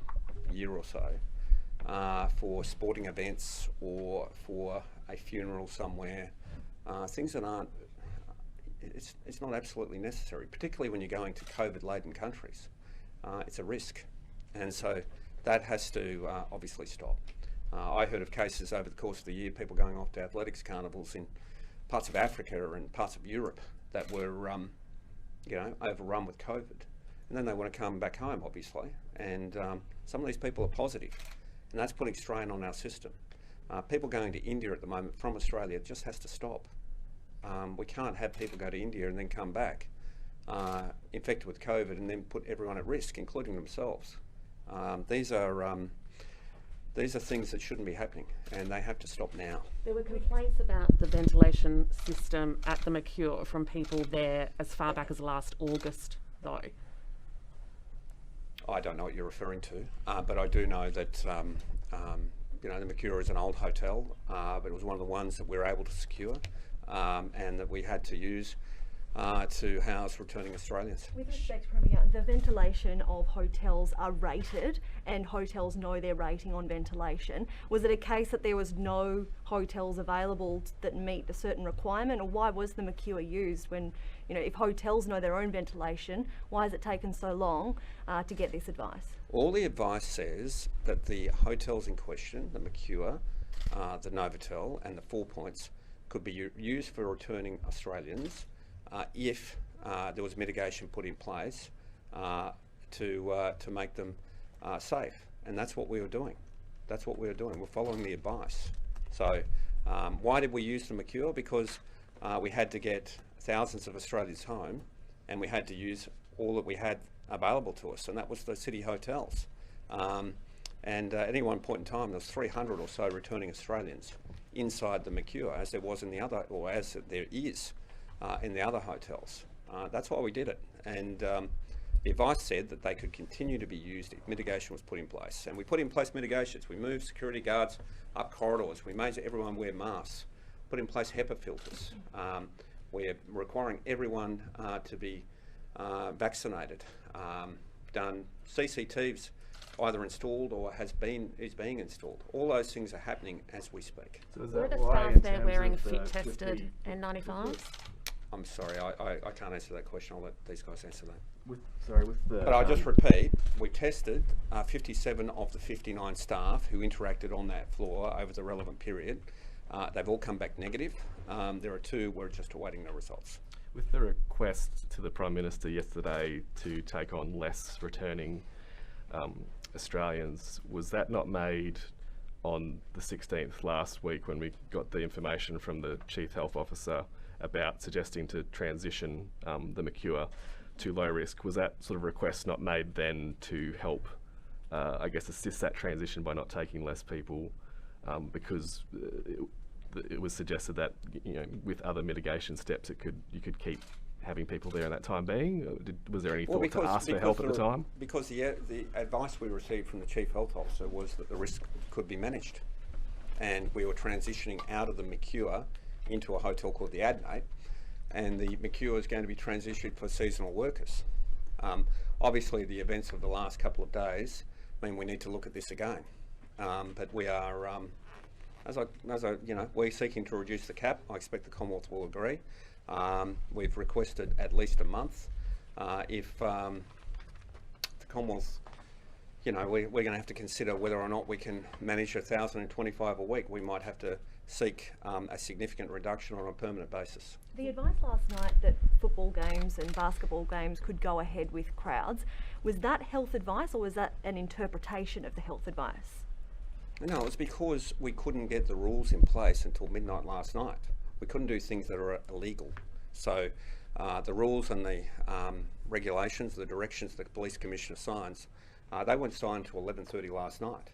year or so for sporting events or for a funeral somewhere, things that aren't, it's not absolutely necessary, particularly when you're going to COVID-laden countries. It's a risk, and so that has to obviously stop. I heard of cases over the course of the year, people going off to athletics carnivals in parts of Africa and parts of Europe that were overrun with COVID, and then they want to come back home, obviously, and some of these people are positive, and that's putting strain on our system. People going to India at the moment from Australia just has to stop. We can't have people go to India and then come back infected with COVID and then put everyone at risk, including themselves. These are things that shouldn't be happening, and they have to stop now. There were complaints about the ventilation system at the Mercure from people there as far back as last August, though. I don't know what you're referring to, but I do know that the Mercure is an old hotel, but it was one of the ones that we were able to secure and that we had to use to house returning Australians. With respect, Premier, the ventilation of hotels are rated, and hotels know their rating on ventilation. Was it a case that there was no hotels available that meet a certain requirement, or why was the Mercure used when, if hotels know their own ventilation, why has it taken so long to get this advice? All the advice says that the hotels in question, the Mercure, the Novotel and the 4 Points, could be used for returning Australians if there was mitigation put in place to make them safe, and that's what we were doing. We're following the advice. So why did we use the Mercure? Because we had to get thousands of Australians home, and we had to use all that we had available to us, and that was the city hotels. And at any one point in time, there was 300 or so returning Australians inside the Mercure, as there was in the other, or as there is in the other hotels. That's why we did it, and the advice said that they could continue to be used if mitigation was put in place, and we put in place mitigations. We moved security guards up corridors, we made everyone wear masks, put in place HEPA filters. We're requiring everyone to be vaccinated, done CCTVs either installed or is being installed. All those things are happening as we speak. So is Were that the why staff in there terms wearing of, fit tested N95s? I'm sorry, I can't answer that question. I'll let these guys answer that. with the But I'll just repeat, we tested 57 of the 59 staff who interacted on that floor over the relevant period. They've all come back negative. There are 2 we're just awaiting the results. with the request to the Prime Minister yesterday to take on less returning Australians, was that not made on the 16th last week when we got the information from the Chief Health Officer about suggesting to transition the Mercure to low risk? Was that sort of request not made then to help, assist that transition by not taking less people, because it was suggested that with other mitigation steps you could keep having people there in that time being? Was there any thought to ask for help at the time? Because the advice we received from the Chief Health Officer was that the risk could be managed, and we were transitioning out of the Mercure into a hotel called the Adnate, and the Mercure is going to be transitioned for seasonal workers. Obviously the events of the last couple of days mean we need to look at this again, but we are we're seeking to reduce the cap. I expect the Commonwealth will agree. We've requested at least a month. If the Commonwealth, we're going to have to consider whether or not we can manage 1,025 a week. We might have to seek a significant reduction on a permanent basis. The advice last night that football games and basketball games could go ahead with crowds, was that health advice or was that an interpretation of the health advice? No, it was because we couldn't get the rules in place until midnight last night. We couldn't do things that are illegal. So the rules and the regulations, the directions the Police Commissioner signs, they weren't signed till 11:30 last night.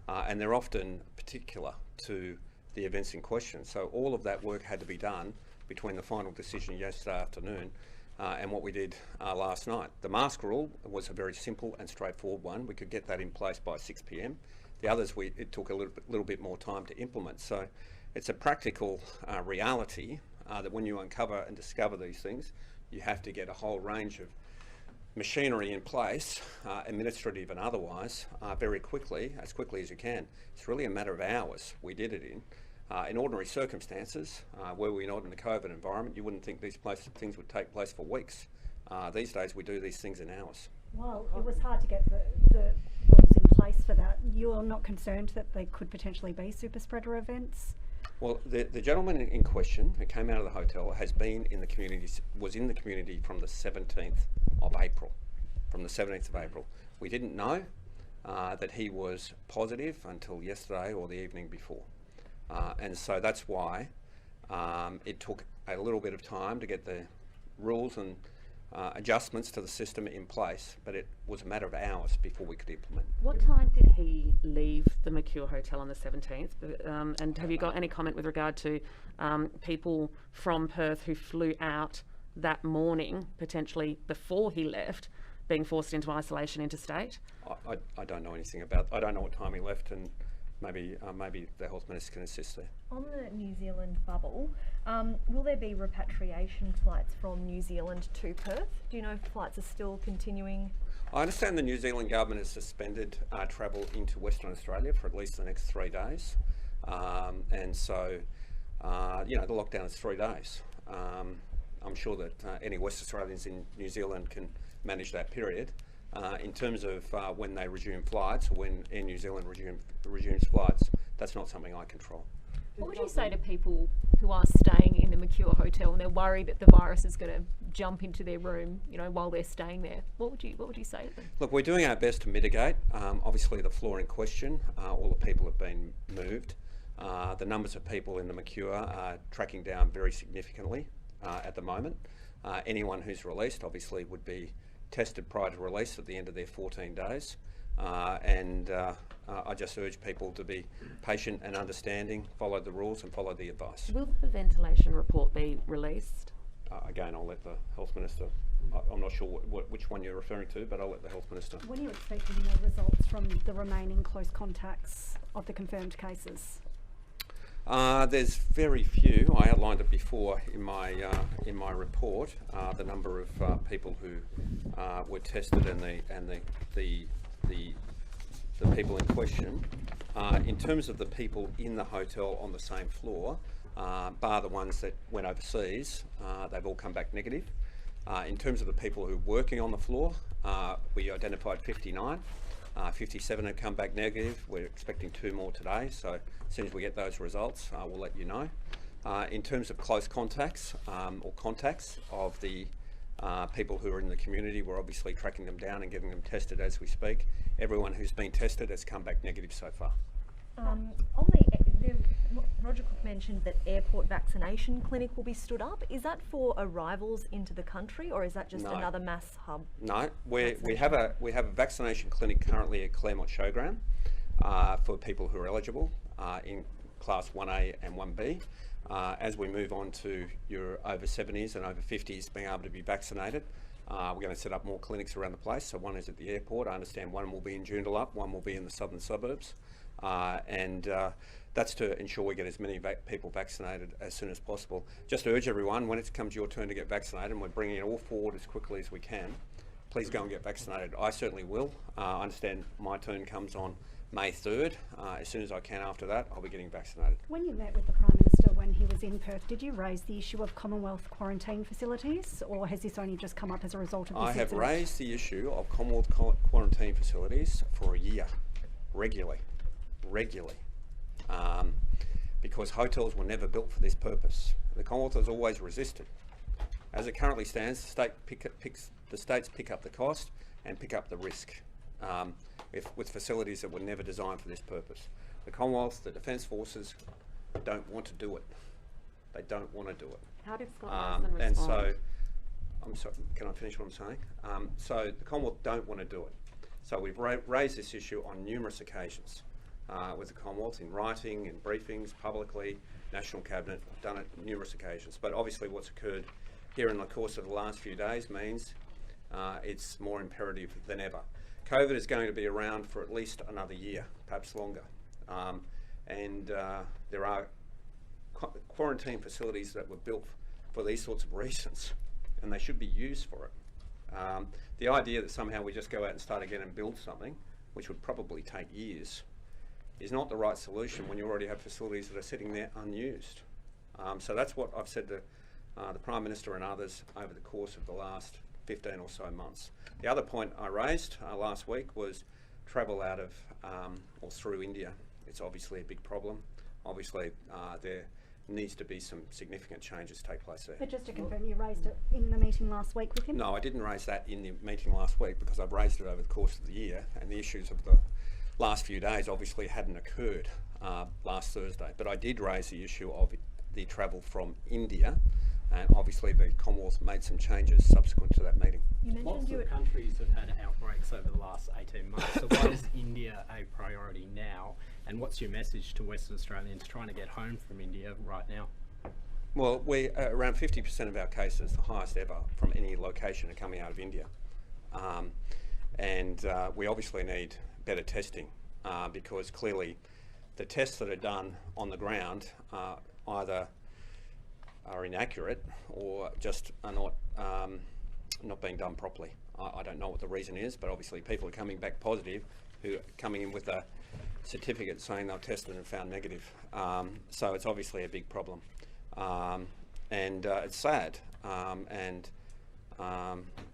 And they're often particular to the events in question. So all of that work had to be done between the final decision yesterday afternoon and what we did last night. The mask rule was a very simple and straightforward one. We could get that in place by 6 p.m. The others, it took a little bit more time to implement. So it's a practical reality that when you uncover and discover these things, you have to get a whole range of machinery in place, administrative and otherwise, very quickly, as quickly as you can. It's really a matter of hours we did it in. In ordinary circumstances, were we not in a COVID environment, you wouldn't think these things would take place for weeks. These days we do these things in hours. Well, it was hard to get the rules in place for that. You're not concerned that they could potentially be super spreader events? Well, the gentleman in question who came out of the hotel has been in the community, was in the community from the 17th of April. From the 17th of April. We didn't know that he was positive until yesterday or the evening before. And so that's why it took a little bit of time to get the rules and adjustments to the system in place, but it was a matter of hours before we could implement. What time did he leave the Mercure Hotel on the 17th? And have you got any comment with regard to people from Perth who flew out that morning, potentially before he left, being forced into isolation interstate? I don't know anything about. I don't know what time he left, and maybe the Health Minister can assist there. On the New Zealand bubble, will there be repatriation flights from New Zealand to Perth? Do you know if flights are still continuing? I understand the New Zealand government has suspended travel into Western Australia for at least the next 3 days. And so, the lockdown is 3 days. I'm sure that any West Australians in New Zealand can manage that period. In terms of when they resume flights, or when Air New Zealand resumes flights, that's not something I control. What would you say to people who are staying in the Mercure Hotel and they're worried that the virus is going to jump into their room, while they're staying there? What would you say to them? Look, we're doing our best to mitigate. Obviously, the floor in question, all the people have been moved. The numbers of people in the Mercure are tracking down very significantly at the moment. Anyone who's released, obviously, would be tested prior to release at the end of their 14 days. I just urge people to be patient and understanding, follow the rules and follow the advice. Will the ventilation report be released? Again, I'll let the Health Minister, I'm not sure which one you're referring to, but I'll let the Health Minister. When are you expecting the results from the remaining close contacts of the confirmed cases? There's very few. I outlined it before in my report. The number of people who were tested and the people in question. In terms of the people in the hotel on the same floor, bar the ones that went overseas, they've all come back negative. In terms of the people who are working on the floor, we identified 59. 57 have come back negative. We're expecting 2 more today, so as soon as we get those results, we'll let you know. In terms of close contacts or contacts of the people who are in the community, we're obviously tracking them down and getting them tested as we speak. Everyone who's been tested has come back negative so far. Roger Cook mentioned that airport vaccination clinic will be stood up. Is that for arrivals into the country, or is that just another mass hub? No, we have a vaccination clinic currently at Claremont Showground for people who are eligible in Class 1A and 1B. As we move on to your over 70s and over 50s being able to be vaccinated, we're going to set up more clinics around the place. So one is at the airport. I understand one will be in Joondalup, one will be in the southern suburbs. That's to ensure we get as many people vaccinated as soon as possible. Just to urge everyone, when it comes your turn to get vaccinated, and we're bringing it all forward as quickly as we can, please go and get vaccinated. I certainly will. I understand my turn comes on May 3rd. As soon as I can after that, I'll be getting vaccinated. When you met with the Prime Minister when he was in Perth, did you raise the issue of Commonwealth quarantine facilities, or has this only just come up as a result of this I have incident? raised the issue of Commonwealth quarantine facilities for a year, regularly, because hotels were never built for this purpose. The Commonwealth has always resisted. As it currently stands, the states pick up the cost and pick up the risk with facilities that were never designed for this purpose. The Commonwealth, the Defence Forces, don't want to do it. They don't want to do it. How did Scott Morrison respond? And so, I'm sorry, can I finish what I'm saying? So the Commonwealth don't want to do it. So we've raised this issue on numerous occasions with the Commonwealth, in writing, in briefings, publicly, National Cabinet, done it numerous occasions. But obviously what's occurred here in the course of the last few days means it's more imperative than ever. COVID is going to be around for at least another year, perhaps longer. There are quarantine facilities that were built for these sorts of reasons, and they should be used for it. The idea that somehow we just go out and start again and build something, which would probably take years, is not the right solution when you already have facilities that are sitting there unused. So that's what I've said to the Prime Minister and others over the course of the last 15 or so months. The other point I raised last week was travel out of or through India. It's obviously a big problem. Obviously there needs to be some significant changes take place there. But just to confirm, you raised it in the meeting last week with him? No, I didn't raise that in the meeting last week because I've raised it over the course of the year, and the issues of the last few days obviously hadn't occurred last Thursday. But I did raise the issue of the travel from India, and obviously the Commonwealth made some changes subsequent to that meeting. You mentioned Lots of countries have had outbreaks over the last 18 months, so why is India a priority now? And what's your message to Western Australians trying to get home from India right now? Well, around 50% of our cases, the highest ever from any location, are coming out of India. We obviously need better testing because clearly the tests that are done on the ground either are inaccurate or just are not being done properly. I don't know what the reason is, but obviously people are coming back positive who are coming in with a certificate saying they've tested and found negative. So it's obviously a big problem. It's sad and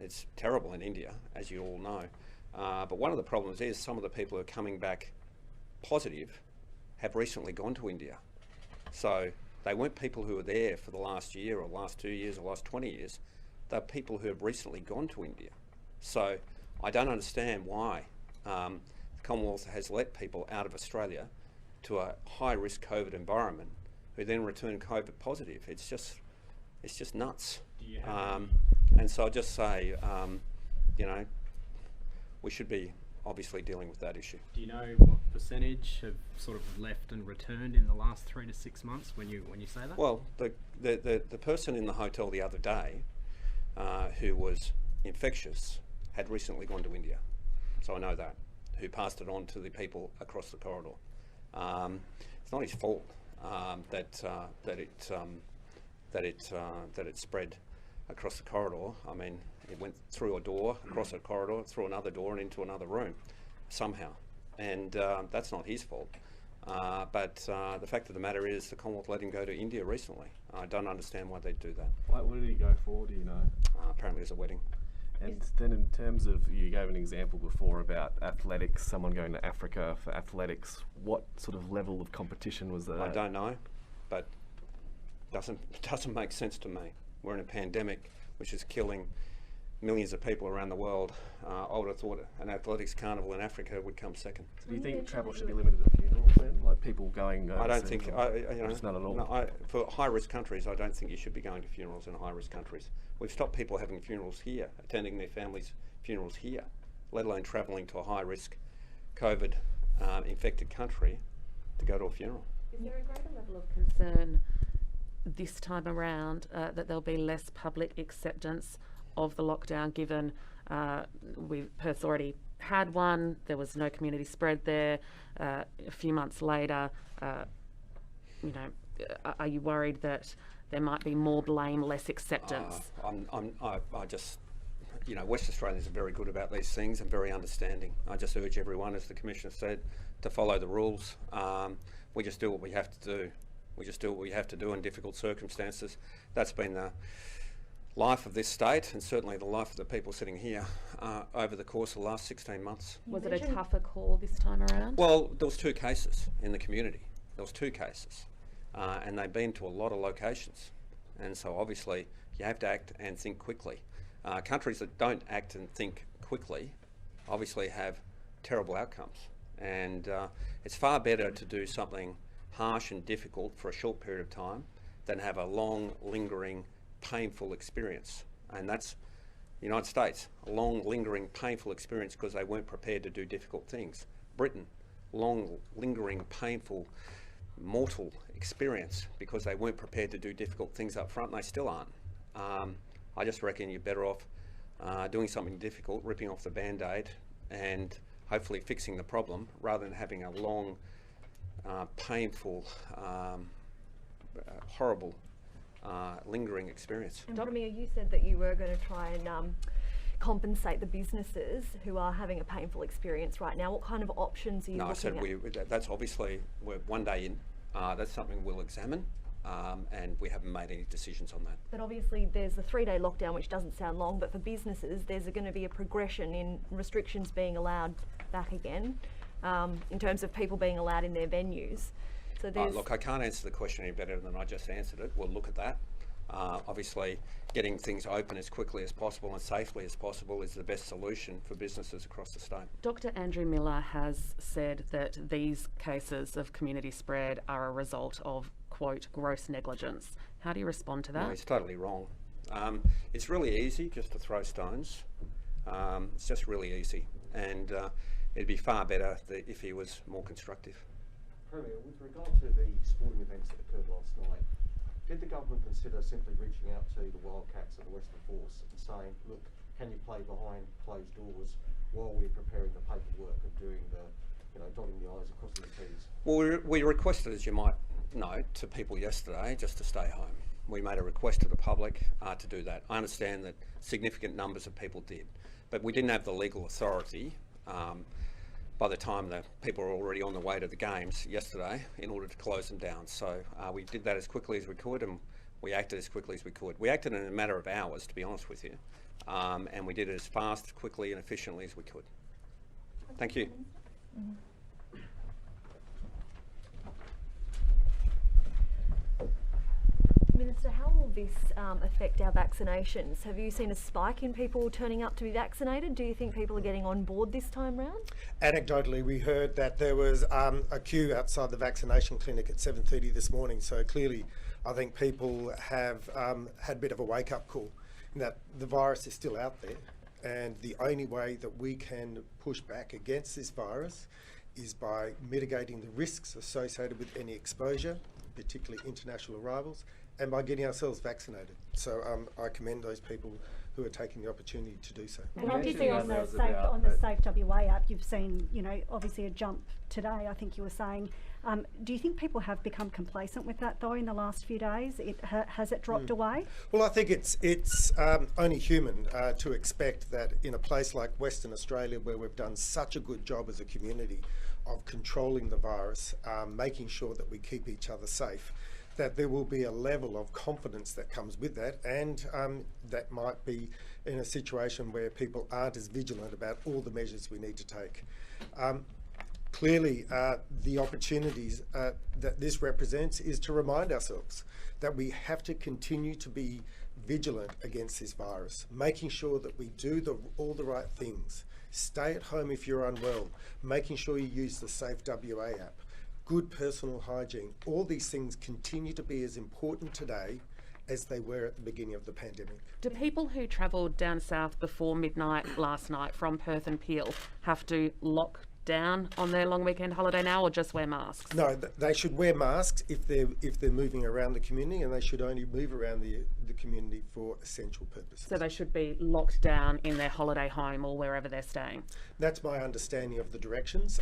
it's terrible in India, as you all know. But one of the problems is some of the people who are coming back positive have recently gone to India. So they weren't people who were there for the last year or last 2 years or last 20 years. They're people who have recently gone to India. So I don't understand why the Commonwealth has let people out of Australia to a high-risk COVID environment who then return COVID positive. It's just nuts. Do you have And so I'll just say, we should be obviously dealing with that issue. Do you know what percentage have sort of left and returned in the last 3 to 6 months when you say that? Well, the person in the hotel the other day who was infectious had recently gone to India, so I know that, who passed it on to the people across the corridor. It's not his fault that it spread across the corridor. I mean, it went through a door, across a corridor, through another door and into another room somehow, and that's not his fault. But the fact of the matter is the Commonwealth let him go to India recently. I don't understand why they'd do that. What did he go for, do you know? Apparently there's a wedding. And then in terms of, you gave an example before about athletics, someone going to Africa for athletics. What sort of level of competition was that? I don't know, but it doesn't make sense to me. We're in a pandemic which is killing millions of people around the world. I would have thought an athletics carnival in Africa would come second. So do you think travel should be limited to funerals then? Like people going I don't think, just none at all? No, for high-risk countries, I don't think you should be going to funerals in high-risk countries. We've stopped people having funerals here, attending their families' funerals here, let alone travelling to a high-risk COVID infected country to go to a funeral. Is there a greater level of concern this time around that there'll be less public acceptance of the lockdown, given Perth's already had one, there was no community spread there, a few months later, are you worried that there might be more blame, less acceptance? West Australians are very good about these things and very understanding. I just urge everyone, as the Commissioner said, to follow the rules. We just do what we have to do. We just do what we have to do in difficult circumstances. That's been the life of this state, and certainly the life of the people sitting here over the course of the last 16 months. Was it a tougher call this time around? Well, there was 2 cases in the community. There was 2 cases, and they've been to a lot of locations. And so obviously you have to act and think quickly. Countries that don't act and think quickly obviously have terrible outcomes. And it's far better to do something harsh and difficult for a short period of time than have a long, lingering, painful experience. And that's the United States, a long, lingering, painful experience because they weren't prepared to do difficult things. Britain, long, lingering, painful, mortal experience because they weren't prepared to do difficult things up front, and they still aren't. I just reckon you're better off doing something difficult, ripping off the Band-Aid and hopefully fixing the problem rather than having a long, painful, horrible, lingering experience. And Premier, you said that you were going to try and compensate the businesses who are having a painful experience right now. What kind of options are you looking at? That's obviously, we're one day in. That's something we'll examine, and we haven't made any decisions on that. But obviously there's the 3-day lockdown, which doesn't sound long, but for businesses there's going to be a progression in restrictions being allowed back again, in terms of people being allowed in their venues. So look, I can't answer the question any better than I just answered it. We'll look at that. Obviously, getting things open as quickly as possible and safely as possible is the best solution for businesses across the state. Dr. Andrew Miller has said that these cases of community spread are a result of, quote, gross negligence. How do you respond to that? No, he's totally wrong. It's really easy just to throw stones. It's just really easy. And it'd be far better if he was more constructive. Premier, with regard to the sporting events that occurred last night, did the government consider simply reaching out to the Wildcats and the Western Force and saying, look, can you play behind closed doors while we're preparing the paperwork of doing the, dotting the I's and crossing the T's? Well, we requested, as you might know, to people yesterday just to stay home. We made a request to the public to do that. I understand that significant numbers of people did, but we didn't have the legal authority by the time the people were already on the way to the games yesterday in order to close them down. So we did that as quickly as we could, and we acted as quickly as we could. We acted in a matter of hours, to be honest with you, and we did it as fast, quickly and efficiently as we could. Thank you. Minister, how will this affect our vaccinations? Have you seen a spike in people turning up to be vaccinated? Do you think people are getting on board this time round? Anecdotally, we heard that there was a queue outside the vaccination clinic at 7:30 this morning. So clearly, I think people have had a bit of a wake-up call in that the virus is still out there. And the only way that we can push back against this virus is by mitigating the risks associated with any exposure, particularly international arrivals, and by getting ourselves vaccinated. So I commend those people who are taking the opportunity to do so. And obviously on the SafeWA app, you've seen, obviously a jump today, I think you were saying. Do you think people have become complacent with that though in the last few days? Has it dropped away? Well, I think it's only human to expect that in a place like Western Australia, where we've done such a good job as a community of controlling the virus, making sure that we keep each other safe, that there will be a level of confidence that comes with that, and that might be in a situation where people aren't as vigilant about all the measures we need to take. Clearly, the opportunities that this represents is to remind ourselves that we have to continue to be vigilant against this virus, making sure that we do all the right things. Stay at home if you're unwell, making sure you use the SafeWA app, good personal hygiene. All these things continue to be as important today as they were at the beginning of the pandemic. Do people who travelled down south before midnight last night from Perth and Peel have to lock down on their long weekend holiday now, or just wear masks? No, they should wear masks if they're moving around the community, and they should only move around the community for essential purposes. So they should be locked down in their holiday home or wherever they're staying? That's my understanding of the directions,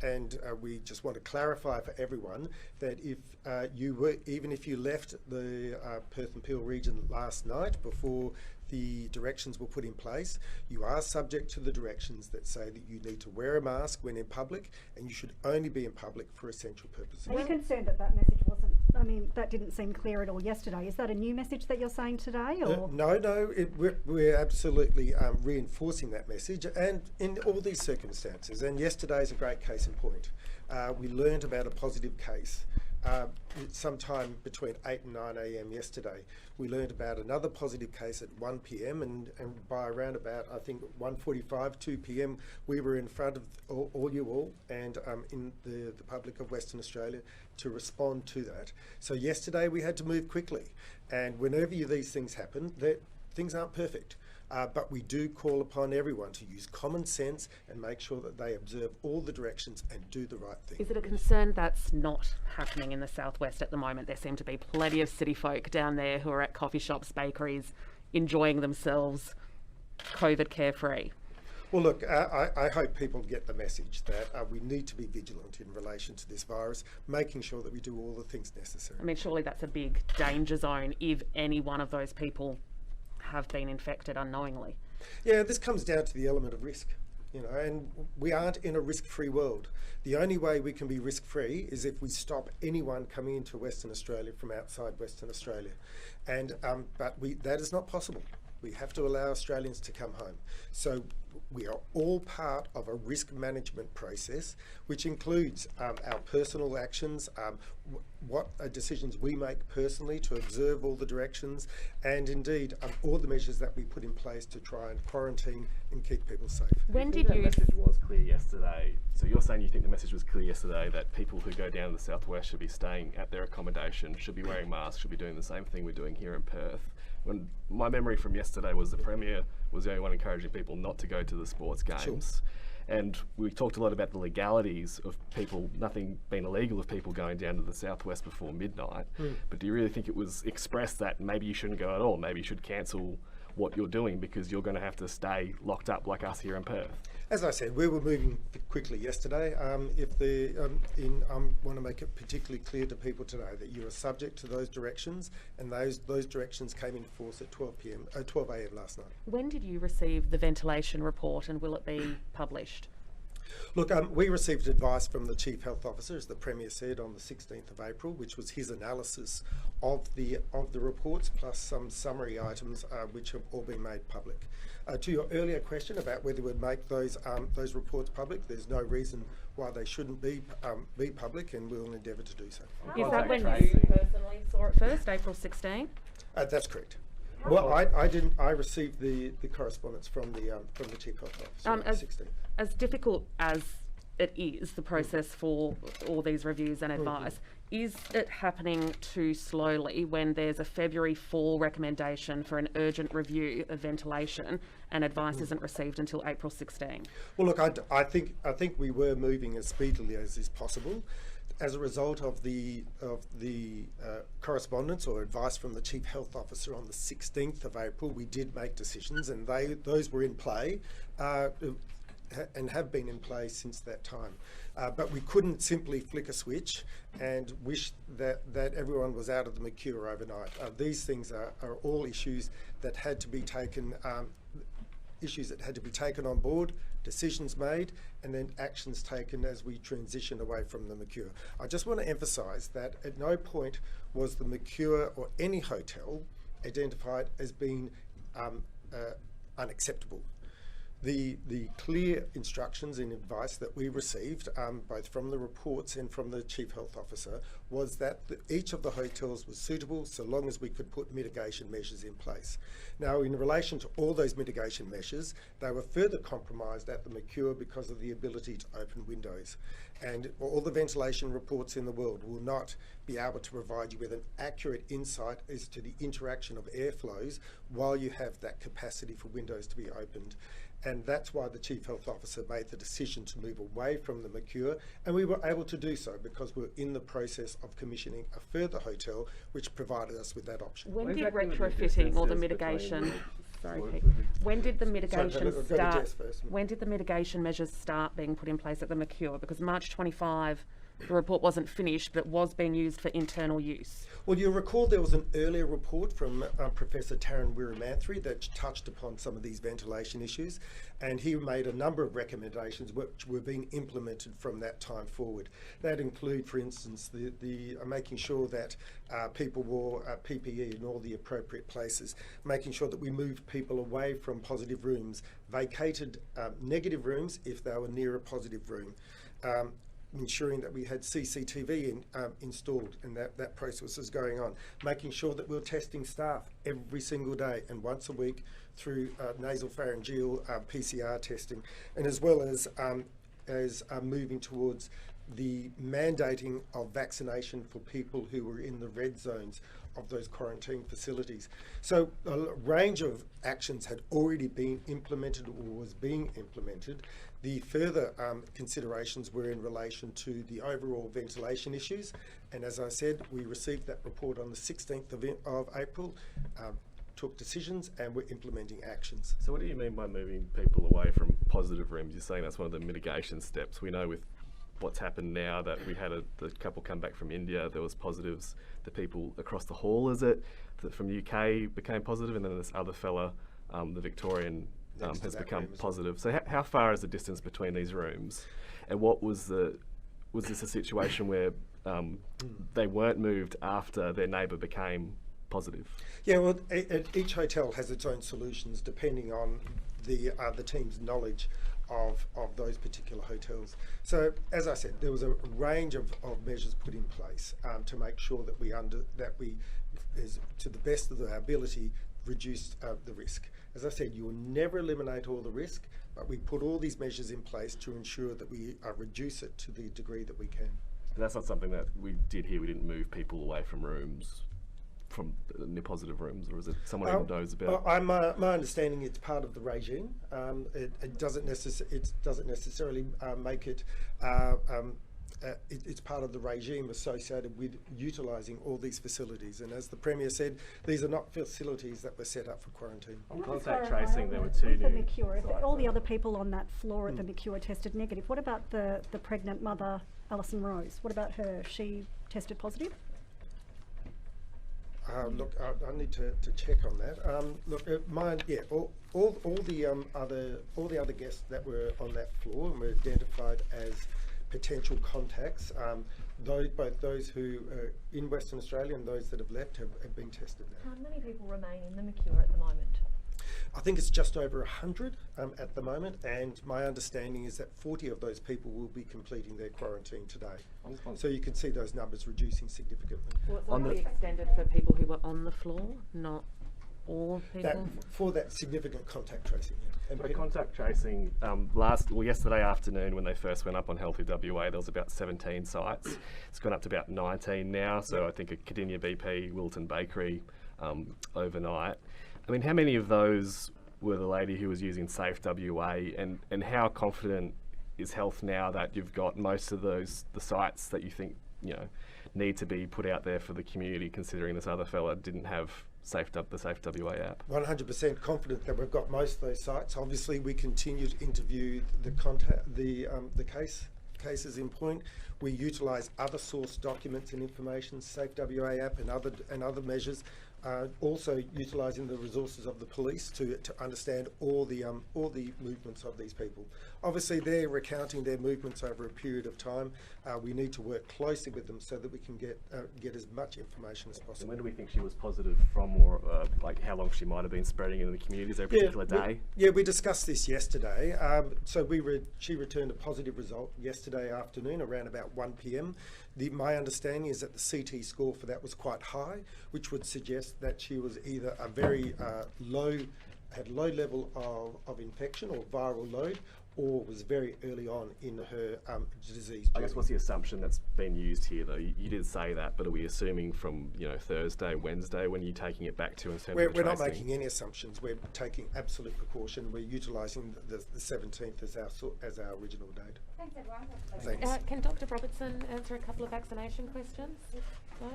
and we just want to clarify for everyone that even if you left the Perth and Peel region last night before the directions were put in place, you are subject to the directions that say that you need to wear a mask when in public, and you should only be in public for essential purposes. Are you concerned that that message wasn't, I mean, that didn't seem clear at all yesterday? Is that a new message that you're saying today? Or? No, we're absolutely reinforcing that message, and in all these circumstances. And yesterday is a great case in point. We learned about a positive case sometime between 8 and 9 a.m. yesterday. We learned about another positive case at 1 p.m. and by around about, I think, 1:45, 2 p.m, we were in front of you all and in the public of Western Australia to respond to that. So yesterday we had to move quickly, and whenever these things happen, things aren't perfect. But we do call upon everyone to use common sense and make sure that they observe all the directions and do the right thing. Is it a concern that's not happening in the southwest at the moment? There seem to be plenty of city folk down there who are at coffee shops, bakeries, enjoying themselves, COVID carefree. Well, look, I hope people get the message that we need to be vigilant in relation to this virus, making sure that we do all the things necessary. I mean, surely that's a big danger zone if any one of those people have been infected unknowingly. Yeah, this comes down to the element of risk, and we aren't in a risk-free world. The only way we can be risk-free is if we stop anyone coming into Western Australia from outside Western Australia. And but that is not possible. We have to allow Australians to come home. So we are all part of a risk management process, which includes our personal actions, what decisions we make personally to observe all the directions, and indeed all the measures that we put in place to try and quarantine and keep people safe. When did did you... you... The message was clear yesterday. So you're saying you think the message was clear yesterday that people who go down to the southwest should be staying at their accommodation, should be wearing masks, should be doing the same thing we're doing here in Perth. When my memory from yesterday was the Premier was the only one encouraging people not to go to the sports games. Sure. And we talked a lot about the legalities of people, nothing being illegal of people going down to the southwest before midnight. But do you really think it was expressed that maybe you shouldn't go at all? Maybe you should cancel what you're doing because you're going to have to stay locked up like us here in Perth? As I said, we were moving quickly yesterday. I want to make it particularly clear to people today that you are subject to those directions, and those directions came into force at 12 a.m. last night. When did you receive the ventilation report, and will it be published? Look, we received advice from the Chief Health Officer, as the Premier said, on the 16th of April, which was his analysis of the reports, plus some summary items which have all been made public. To your earlier question about whether we'd make those reports public, there's no reason why they shouldn't be public, and we'll endeavour to do so. Is that when you personally saw it first, April 16? That's correct. Well, I didn't. I received the correspondence from the Chief Health Officer on the 16th. As difficult as it is, the process for all these reviews and advice, is it happening too slowly when there's a February 4 recommendation for an urgent review of ventilation and advice isn't received until April 16? Well, look, I think we were moving as speedily as is possible. As a result of the correspondence or advice from the Chief Health Officer on the 16th of April, we did make decisions, and those were in play and have been in play since that time. But we couldn't simply flick a switch and wish that everyone was out of the mercure overnight. These things are all issues that had to be taken on board, decisions made, and then actions taken as we transition away from the mercure. I just want to emphasise that at no point was the mercure or any hotel identified as being unacceptable. The clear instructions and advice that we received, both from the reports and from the Chief Health Officer, was that each of the hotels was suitable so long as we could put mitigation measures in place. Now, in relation to all those mitigation measures, they were further compromised at the mercure because of the ability to open windows. And all the ventilation reports in the world will not be able to provide you with an accurate insight as to the interaction of airflows while you have that capacity for windows to be opened. And that's why the Chief Health Officer made the decision to move away from the mercure, and we were able to do so because we're in the process of commissioning a further hotel which provided us with that option. When did retrofitting or the mitigation... Sorry, Pete. When did the mitigation start? When did the mitigation measures start being put in place at the mercure? Because March 25 the report wasn't finished, but it was being used for internal use. Well, you'll recall there was an earlier report from Professor Taryn Wiramanthri that touched upon some of these ventilation issues, and he made a number of recommendations which were being implemented from that time forward. That include, for instance, the making sure that people wore PPE in all the appropriate places, making sure that we moved people away from positive rooms, vacated negative rooms if they were near a positive room, ensuring that we had CCTV installed and that process was going on, making sure that we were testing staff every single day and once a week through nasopharyngeal PCR testing, and as well as moving towards the mandating of vaccination for people who were in the red zones of those quarantine facilities. So a range of actions had already been implemented or was being implemented. The further considerations were in relation to the overall ventilation issues, and as I said, we received that report on the 16th of April, took decisions, and we're implementing actions. So what do you mean by moving people away from positive rooms? You're saying that's one of the mitigation steps. We know with what's happened now that we had the couple come back from India, there was positives. The people across the hall, is it, that from the UK became positive, and then this other fella, the Victorian, has become positive. So how far is the distance between these rooms? And what was this a situation where they weren't moved after their neighbour became positive? Yeah, well, each hotel has its own solutions depending on the team's knowledge of those particular hotels. So, as I said, there was a range of measures put in place to make sure that we, to the best of our ability, reduce the risk. As I said, you will never eliminate all the risk, but we put all these measures in place to ensure that we reduce it to the degree that we can. And that's not something that we did here. We didn't move people away from rooms, from near positive rooms, or is it someone who knows about? My understanding, it's part of the regime. It doesn't necessarily make it. It's part of the regime associated with utilising all these facilities. And as the Premier said, these are not facilities that were set up for quarantine. On contact tracing, there were two new Mercure, sites, all the other people on that floor at the Mercure tested negative. What about the pregnant mother, Alison Rose? What about her? She tested positive? Look, I need to check on that. All the other guests that were on that floor and were identified as potential contacts, both those who are in Western Australia and those that have left have been tested now. How many people remain in the Mercure at the moment? I think it's just over 100 at the moment, and my understanding is that 40 of those people will be completing their quarantine today. So you can see those numbers reducing significantly. Well, it's only extended for people who were on the floor, not all people? For that significant contact tracing. Yeah. And contact tracing, yesterday afternoon when they first went up on Healthy WA, there was about 17 sites. It's gone up to about 19 now, so I think at Cardinia BP, Wilton Bakery, overnight. I mean, how many of those were the lady who was using SafeWA, and how confident is Health now that you've got most of the sites that you think need to be put out there for the community, considering this other fella didn't have the SafeWA app? 100% confident that we've got most of those sites. Obviously, we continue to interview the cases in point. We utilise other source documents and information, SafeWA app and other measures. Also utilising the resources of the police to understand all the movements of these people. Obviously, they're recounting their movements over a period of time. We need to work closely with them so that we can get as much information as possible. And when do we think she was positive from, or like how long she might have been spreading in the community? Is there a particular day? We discussed this yesterday. She returned a positive result yesterday afternoon around about 1 p.m. My understanding is that the CT score for that was quite high, which would suggest that she was either a very low level of infection or viral load, or was very early on in her disease journey. I guess what's the assumption that's been used here, though? You did say that, but are we assuming from Thursday, Wednesday, when you're taking it back to? We're not making any assumptions. We're taking absolute precaution. We're utilising the 17th as our original date. Thanks, everyone. Thanks. Can Dr. Robertson answer a couple of vaccination questions? No?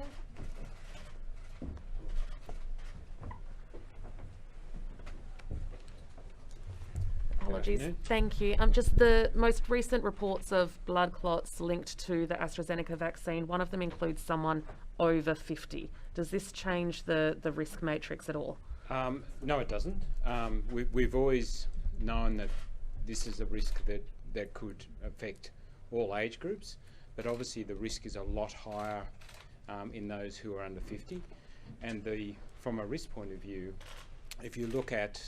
Apologies. afternoon. Thank you. Just the most recent reports of blood clots linked to the AstraZeneca vaccine, one of them includes someone over 50. Does this change the risk matrix at all? No, it doesn't. We've always known that this is a risk that could affect all age groups, but obviously the risk is a lot higher in those who are under 50. And from a risk point of view, if you look at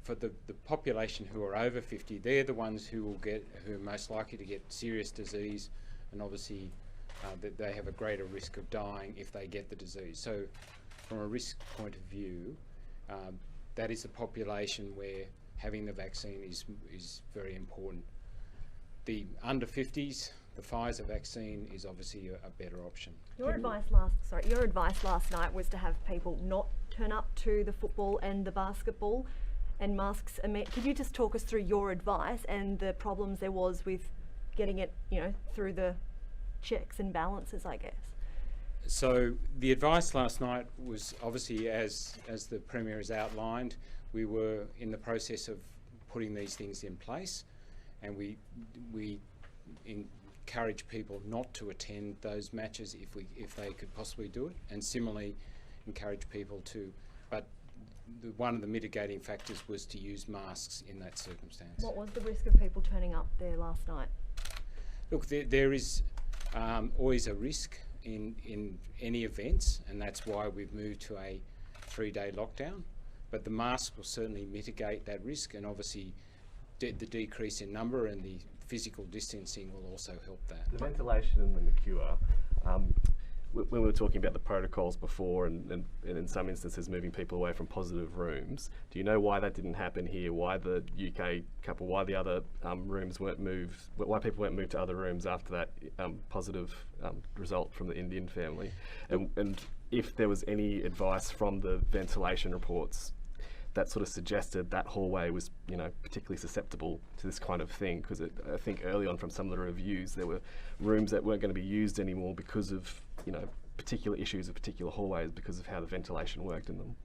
for the population who are over 50, they're the ones who are most likely to get serious disease, and obviously that they have a greater risk of dying if they get the disease. So from a risk point of view, that is a population where having the vaccine is very important. The under 50s, the Pfizer vaccine is obviously a better option. Your advice last night was to have people not turn up to the football and the basketball, and masks. Could you just talk us through your advice and the problems there was with getting it, through the checks and balances, I guess? So the advice last night was obviously, as the Premier has outlined, we were in the process of putting these things in place, and we encourage people not to attend those matches if they could possibly do it, and similarly encourage people to. But one of the mitigating factors was to use masks in that circumstance. What was the risk of people turning up there last night? Look, there is always a risk in any events, and that's why we've moved to a 3-day lockdown. But the mask will certainly mitigate that risk, and obviously the decrease in number and the physical distancing will also help that. The ventilation in the Mercure, when we were talking about the protocols before and in some instances moving people away from positive rooms, do you know why that didn't happen here? Why the UK couple, why the other rooms weren't moved, why people weren't moved to other rooms after that positive result from the Indian family? And if there was any advice from the ventilation reports that sort of suggested that hallway was, particularly susceptible to this kind of thing, because I think early on from some of the reviews there were rooms that weren't going to be used anymore because of, particular issues of particular hallways because of how the ventilation worked in them.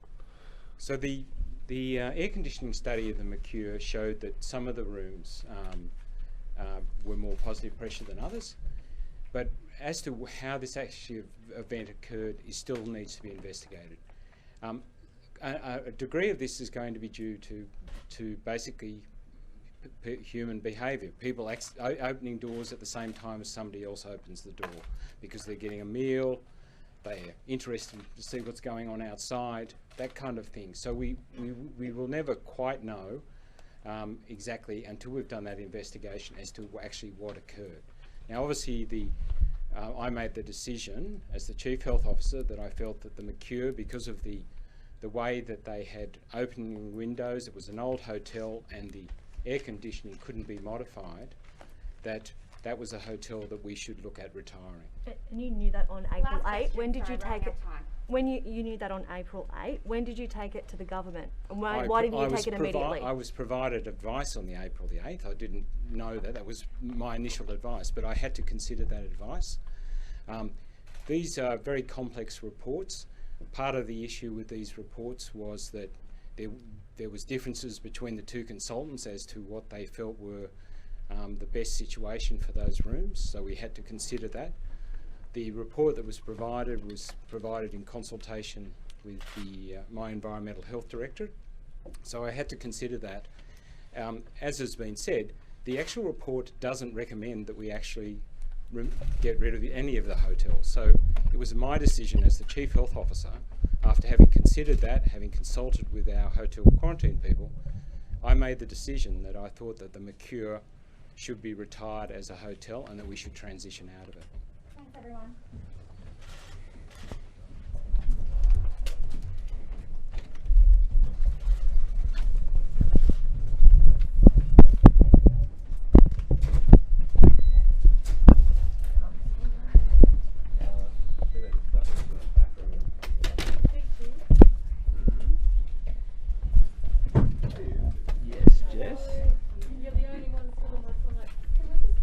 So the air conditioning study of the Mercure showed that some of the rooms were more positive pressure than others, but as to how this actually event occurred still needs to be investigated. A degree of this is going to be due to basically human behaviour. People opening doors at the same time as somebody else opens the door because they're getting a meal, they're interested to see what's going on outside, that kind of thing. So we will never quite know exactly until we've done that investigation as to actually what occurred. Now obviously I made the decision as the Chief Health Officer that I felt that the Mercure, because of the way that they had opening windows, it was an old hotel and the air conditioning couldn't be modified, that was a hotel that we should look at retiring. And you knew that on April 8. When did you take it? When you knew that on April 8, when did you take it to the government? And why didn't you take it immediately? I was provided advice on the April the 8th. I didn't know that. That was my initial advice, but I had to consider that advice. These are very complex reports. Part of the issue with these reports was that there was differences between the two consultants as to what they felt were the best situation for those rooms, so we had to consider that. The report that was provided in consultation with my Environmental Health Director, so I had to consider that. As has been said, the actual report doesn't recommend that we actually get rid of any of the hotels. So it was my decision as the Chief Health Officer, after having considered that, having consulted with our hotel quarantine people, I made the decision that I thought that the Mercure should be retired as a hotel and that we should transition out of it. Thanks everyone.